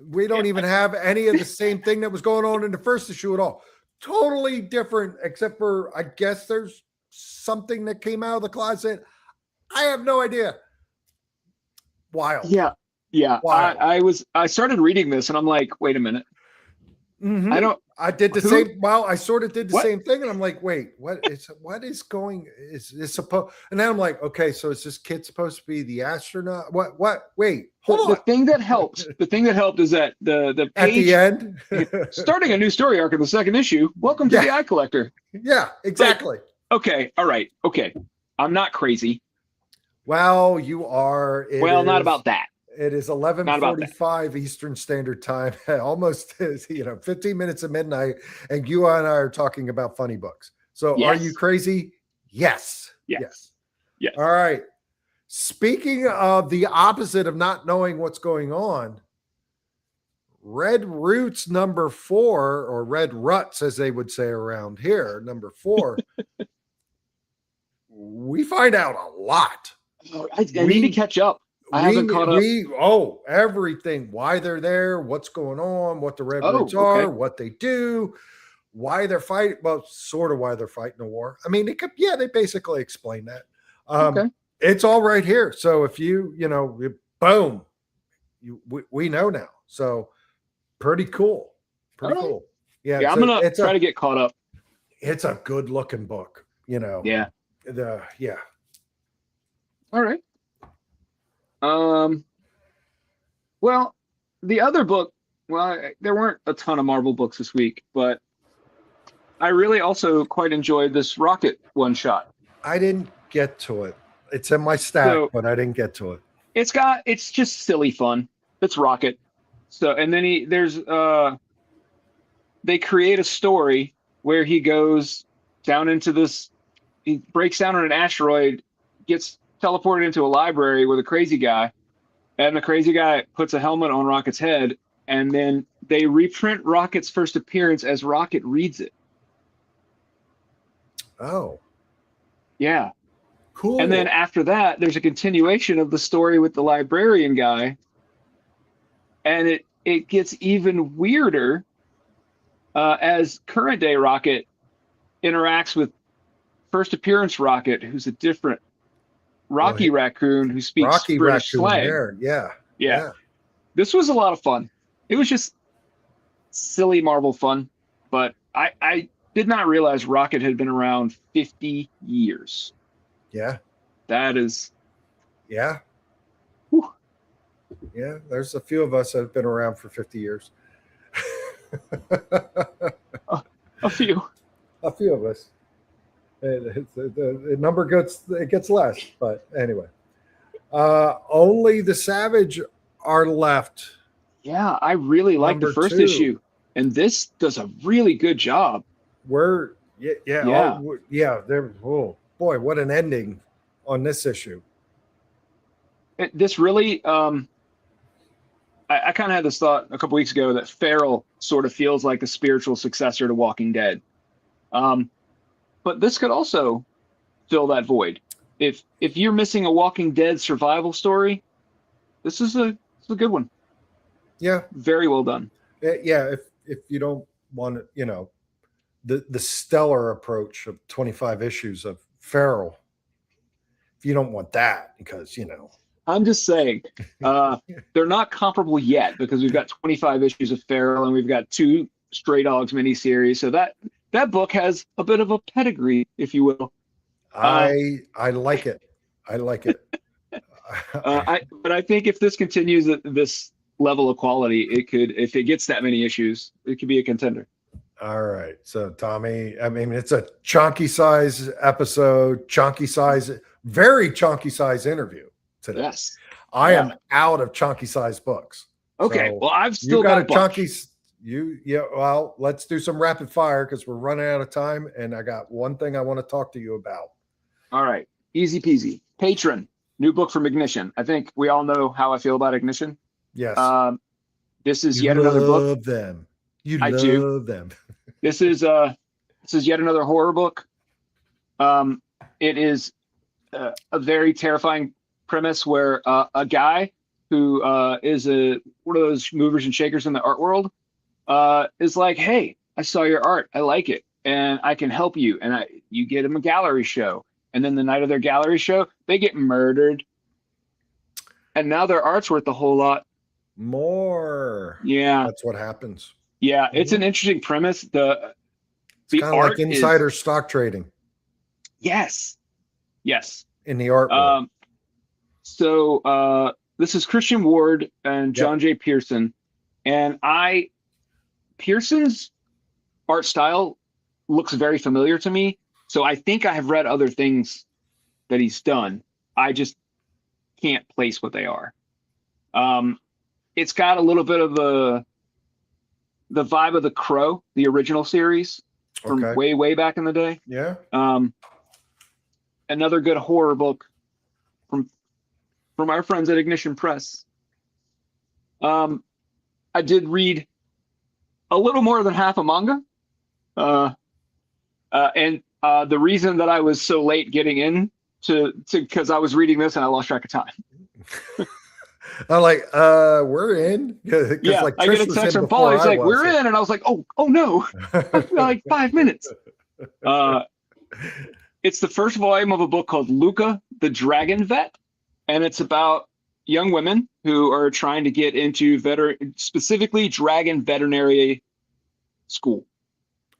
we don't even have any of the same thing that was going on in the first issue at all. Totally different, except for I guess there's something that came out of the closet. I have no idea. Wild. Yeah. Yeah. Wild. I started reading this and I'm like, wait a minute. Mm-hmm. I did the same. Well, I sort of did the same thing, and I'm like, wait, what is going? Is this supposed? And then I'm like, okay, so is this kid supposed to be the astronaut? What? Wait, hold on. The thing that helped is that the page at the end, starting a new story arc in the second issue. Welcome to the Eye Collector. Yeah, exactly. Okay, all right, okay. I'm not crazy. Well, you are. Not about that. It is 11:45 Eastern Standard Time, almost 15 minutes of midnight, and you and I are talking about funny books. So Are you crazy? Yes. All right. Speaking of the opposite of not knowing what's going on, Red Roots number 4, or Red Ruts, as they would say around here, number 4. we find out a lot. I need to catch up. I haven't caught up. Everything. Why they're there, what's going on, what the Redwoods are, what they do, why they're fighting. Well, sort of why they're fighting the war. I mean, they basically explain that. It's all right here. So if boom, we know now. So pretty cool. Pretty cool. Yeah. I'm going to try to get caught up. It's a good looking book, Yeah. Yeah. All right. Well, the other book, there weren't a ton of Marvel books this week, but I really also quite enjoyed this Rocket one shot. I didn't get to it. It's in my stack, but I didn't get to it. It's just silly fun. It's Rocket. So, and then they create a story where he goes down into he breaks down on an asteroid, gets teleported into a library with a crazy guy, and the crazy guy puts a helmet on Rocket's head, and then they reprint Rocket's first appearance as Rocket reads it. Oh. Yeah. Cool. And then after that, there's a continuation of the story with the librarian guy, and it gets even weirder as current day Rocket interacts with first appearance Rocket, who's a different Rocky Raccoon who speaks British slang. Yeah. This was a lot of fun. It was just silly Marvel fun, but I did not realize Rocket had been around 50 years. Yeah. That is. Yeah. Whew. Yeah. There's a few of us that have been around for 50 years. A few of us. The number gets less, but anyway. Only the Savage are left. Yeah, I really like the first issue, and this does a really good job. There. Oh boy, what an ending on this issue. This really, I kind of had this thought a couple weeks ago that Feral sort of feels like a spiritual successor to Walking Dead. But this could also fill that void. If you're missing a Walking Dead survival story, this is a good one. Yeah. Very well done. Yeah. If you don't want to, the stellar approach of 25 issues of Feral, if you don't want that, because, I'm just saying, they're not comparable yet because we've got 25 issues of Feral and we've got 2 Stray Dogs miniseries. So that book has a bit of a pedigree, if you will. I like it. I like it. But I think if this continues at this level of quality, it could, if it gets that many issues, it could be a contender. All right. So Tommy, I mean, it's a chunky size episode, very chunky size interview today. Yes. I am out of chunky size books. Okay. So well, I've still got a chunky. Well, let's do some rapid fire because we're running out of time, and I got one thing I want to talk to you about. All right, easy peasy. Patron, new book from Ignition. I think we all know how I feel about Ignition. Yes. This is yet another book. Love them. I love them. This is yet another horror book. It is a very terrifying premise where a guy who is one of those movers and shakers in the art world is like, hey, I saw your art. I like it. And I can help you. And you get them a gallery show. And then the night of their gallery show, they get murdered. And now their art's worth a whole lot more. Yeah. That's what happens. Yeah. It's an interesting premise. It's kind of like insider stock trading. Yes. Yes. In the art world. So this is Christian Ward and John J. Pearson. And Pearson's art style looks very familiar to me. So I think I have read other things that he's done. I just can't place what they are. It's got a little bit of the vibe of The Crow, the original series from way back in the day. Yeah. Another good horror book from our friends at Ignition Press. I did read a little more than half a manga. And the reason that I was so late getting in to because I was reading this and I lost track of time. I'm like, we're in. Yeah, like I get a was text in from Paul. before He's I like, was. "We're in," and I was like, "Oh no, like 5 minutes." It's the first volume of a book called Luca the Dragon Vet, and it's about young women who are trying to get into specifically dragon veterinary school.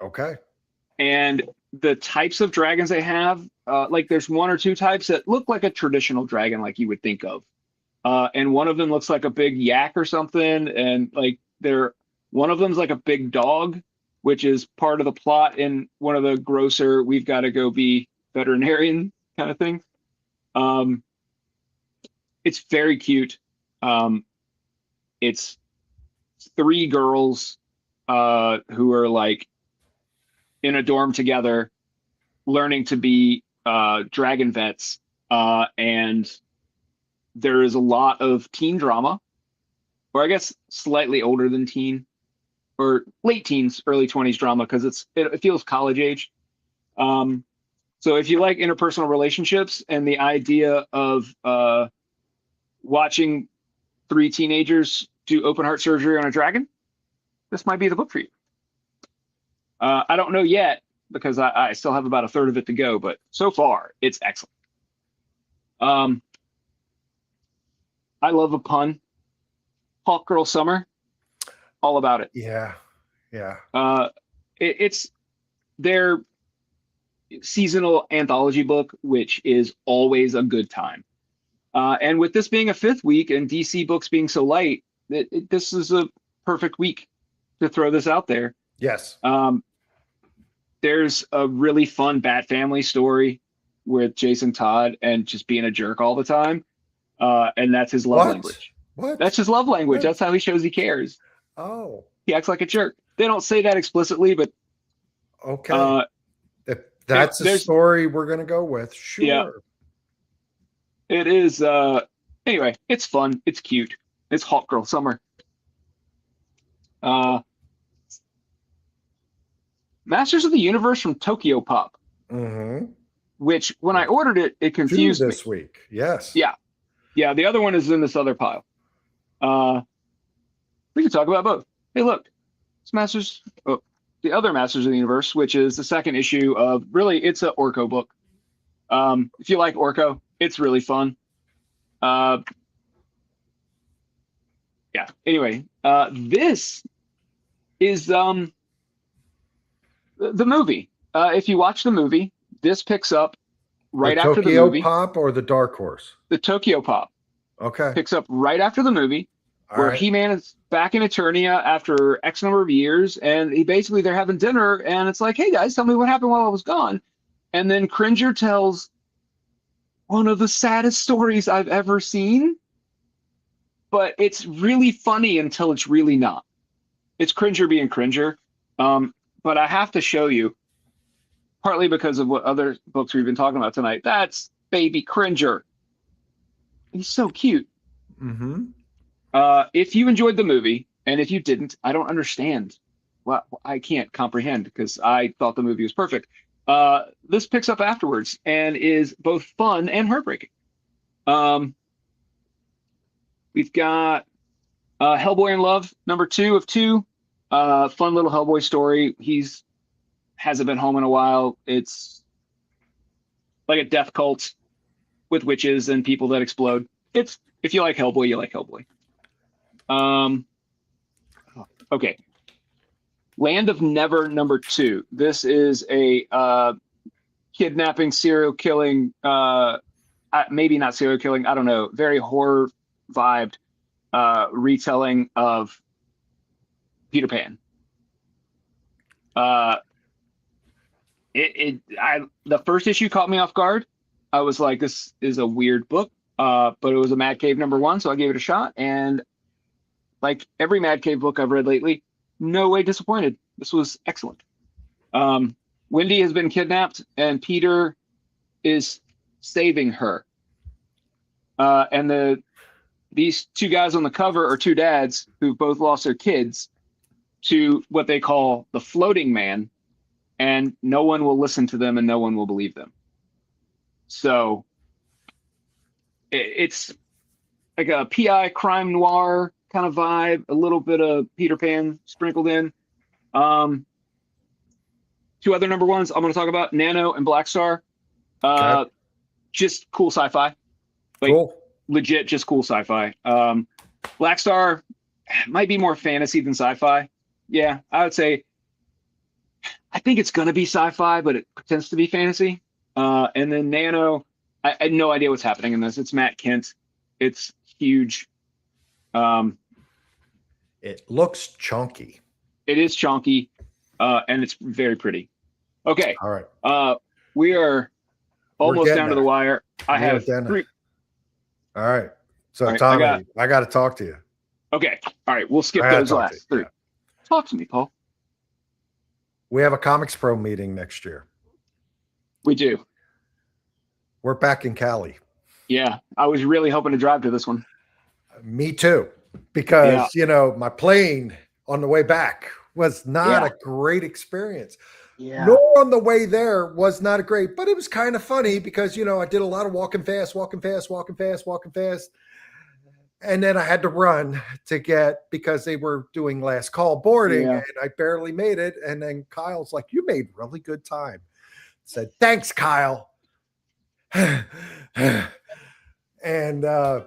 Okay. And the types of dragons they have, like there's one or two types that look like a traditional dragon, like you would think of. And one of them looks like a big yak or something. And like one of them's like a big dog, which is part of the plot in one of the grosser, we've got to go be veterinarian kind of thing. It's very cute. It's 3 girls who are like in a dorm together learning to be dragon vets. And there is a lot of teen drama, or I guess slightly older than teen, or late teens, early 20s drama, because it feels college age. So if you like interpersonal relationships and the idea of watching 3 teenagers do open heart surgery on a dragon, this might be the book for you. I don't know yet because I still have about a third of it to go, but so far it's excellent. I love a pun. Hawk Girl Summer, all about it. Yeah. It's their seasonal anthology book, which is always a good time. And with this being a 5th week and DC books being so light, this is a perfect week to throw this out there. Yes. There's a really fun Bat Family story with Jason Todd and just being a jerk all the time. And that's his love language. What? That's his love language. That's how he shows he cares. Oh. He acts like a jerk. They don't say that explicitly, but okay. That's a story we're going to go with. Sure. Yeah. It is. Anyway, it's fun. It's cute. It's Hawk Girl Summer. Masters of the Universe from Tokyo Pop. Mm-hmm. Which, when I ordered it, it confused me. This week. Yes. Yeah. Yeah, the other one is in this other pile. We can talk about both. Hey, look. It's the other Masters of the Universe, which is the 2nd issue of, really, it's an Orko book. If you like Orko, it's really fun. Yeah. Anyway, this is the movie. If you watch the movie, this picks up right after the movie. Tokyo Pop or the Dark Horse? The Tokyo Pop. Okay. Picks up right after the movie, where He-Man is back in Eternia after X number of years, and they're having dinner, and it's like, hey guys, tell me what happened while I was gone. And then Cringer tells one of the saddest stories I've ever seen, but it's really funny until it's really not. It's Cringer being Cringer. But I have to show you, partly because of what other books we've been talking about tonight. That's baby Cringer. He's so cute. Mm-hmm. If you enjoyed the movie, and if you didn't, I don't understand. Well, I can't comprehend because I thought the movie was perfect. This picks up afterwards and is both fun and heartbreaking. We've got Hellboy in Love, number 2 of 2. Fun little Hellboy story. Hasn't been home in a while. It's like a death cult with witches and people that explode. If you like Hellboy, you like Hellboy. Okay. Land of Never, number 2. This is a kidnapping, serial killing, maybe not serial killing, I don't know, very horror vibed retelling of Peter Pan. The first issue caught me off guard. I was like, this is a weird book, but it was a Mad Cave number 1, so I gave it a shot. And like every Mad Cave book I've read lately, no way disappointed. This was excellent. Wendy has been kidnapped, and Peter is saving her. And these 2 guys on the cover are 2 dads who both lost their kids to what they call the floating man. and no one will listen to them and no one will believe them. So it's like a PI crime noir kind of vibe, a little bit of Peter Pan sprinkled in. Two other number ones I'm going to talk about, Nano and Black Star. Okay. Just cool sci-fi. Like, Cool. legit, just cool sci-fi. Black Star might be more fantasy than sci-fi. Yeah, I would say, I think it's going to be sci-fi, but it pretends to be fantasy. And then Nano, I had no idea what's happening in this. It's Matt Kent. It's huge. It looks chunky. It is chunky, and it's very pretty. Okay. All right. We are almost getting down to the there. wire. I We're have getting there. 3. All right. So, All right, Tommy, I got to talk to you. Okay. All right. We'll skip I gotta those talk to last you, 3. Talk to me, Paul. We have a Comics Pro meeting next year. We do. We're back in Cali. Yeah. I was really hoping to drive to this one. Me too, because my plane on the way back was not a great experience. Yeah. Nor on the way there was not a great, but it was kind of funny because I did a lot of walking fast. And then I had to run because they were doing last call boarding and I barely made it. And then Kyle's like, "You made really good time." I said, "Thanks, Kyle." And I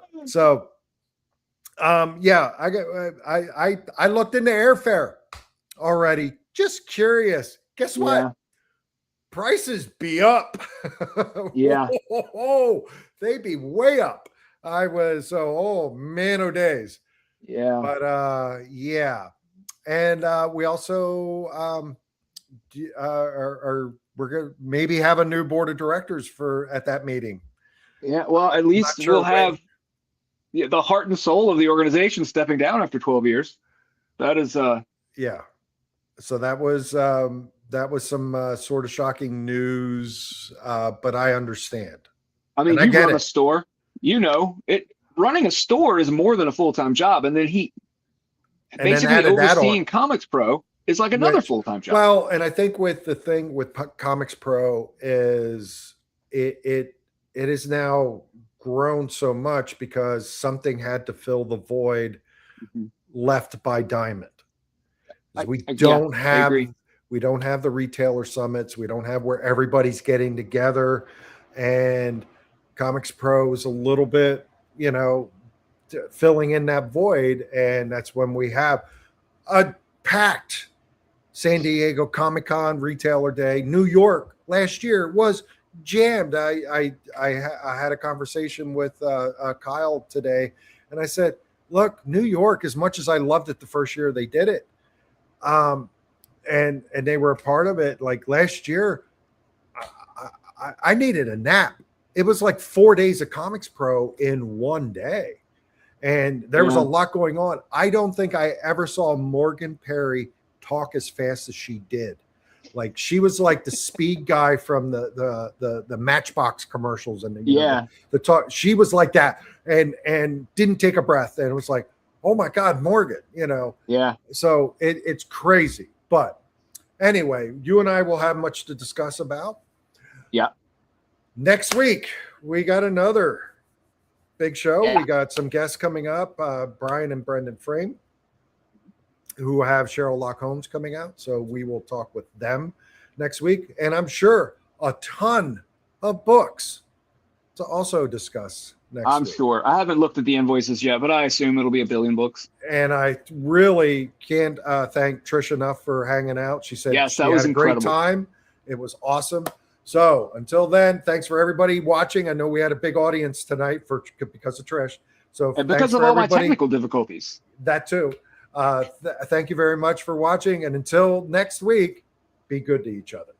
looked into airfare already. Just curious. Guess what? Yeah. Prices be up. Yeah. They be way up. I was man, oh days. Yeah. But and we also we're gonna maybe have a new board of directors at that meeting. Yeah. Well, at least we'll have the heart and soul of the organization stepping down after 12 years. That is yeah. So that was some sort of shocking news, but I understand. I mean, you run a store, running a store is more than a full-time job. And then basically overseeing Comics Pro is like another full-time job. Well, and I think with the thing with Comics Pro is it is now grown so much because something had to fill the void left by Diamond. We don't have the retailer summits. We don't have where everybody's getting together, and Comics Pro is a little bit, filling in that void. And that's when we have a packed San Diego Comic-Con retailer day. New York last year was jammed. I had a conversation with Kyle today, and I said, "Look, New York, as much as I loved it the first year they did it, and they were a part of it. Like last year, I needed a nap. It was like 4 days of Comics Pro in one day, and there was a lot going on. I don't think I ever saw Morgan Perry talk as fast as she did. Like she was like the speed guy from the Matchbox commercials, and the talk. She was like that, and didn't take a breath, and it was like, oh my God, Morgan, Yeah. So it's crazy. But anyway, you and I will have much to discuss about. Yeah. Next week, we got another big show. Yeah. We got some guests coming up, Brian and Brendan Frame, who have Cheryl Locke Holmes coming out. So we will talk with them next week. And I'm sure a ton of books to also discuss next week. I'm sure. I haven't looked at the invoices yet, but I assume it'll be 1 billion books. And I really can't thank Trish enough for hanging out. She said yes, she that was had a incredible. great time. It was awesome. So until then, thanks for everybody watching. I know we had a big audience tonight because of Trish. So and because of all my technical difficulties. That too. Thank you very much for watching. And until next week, be good to each other.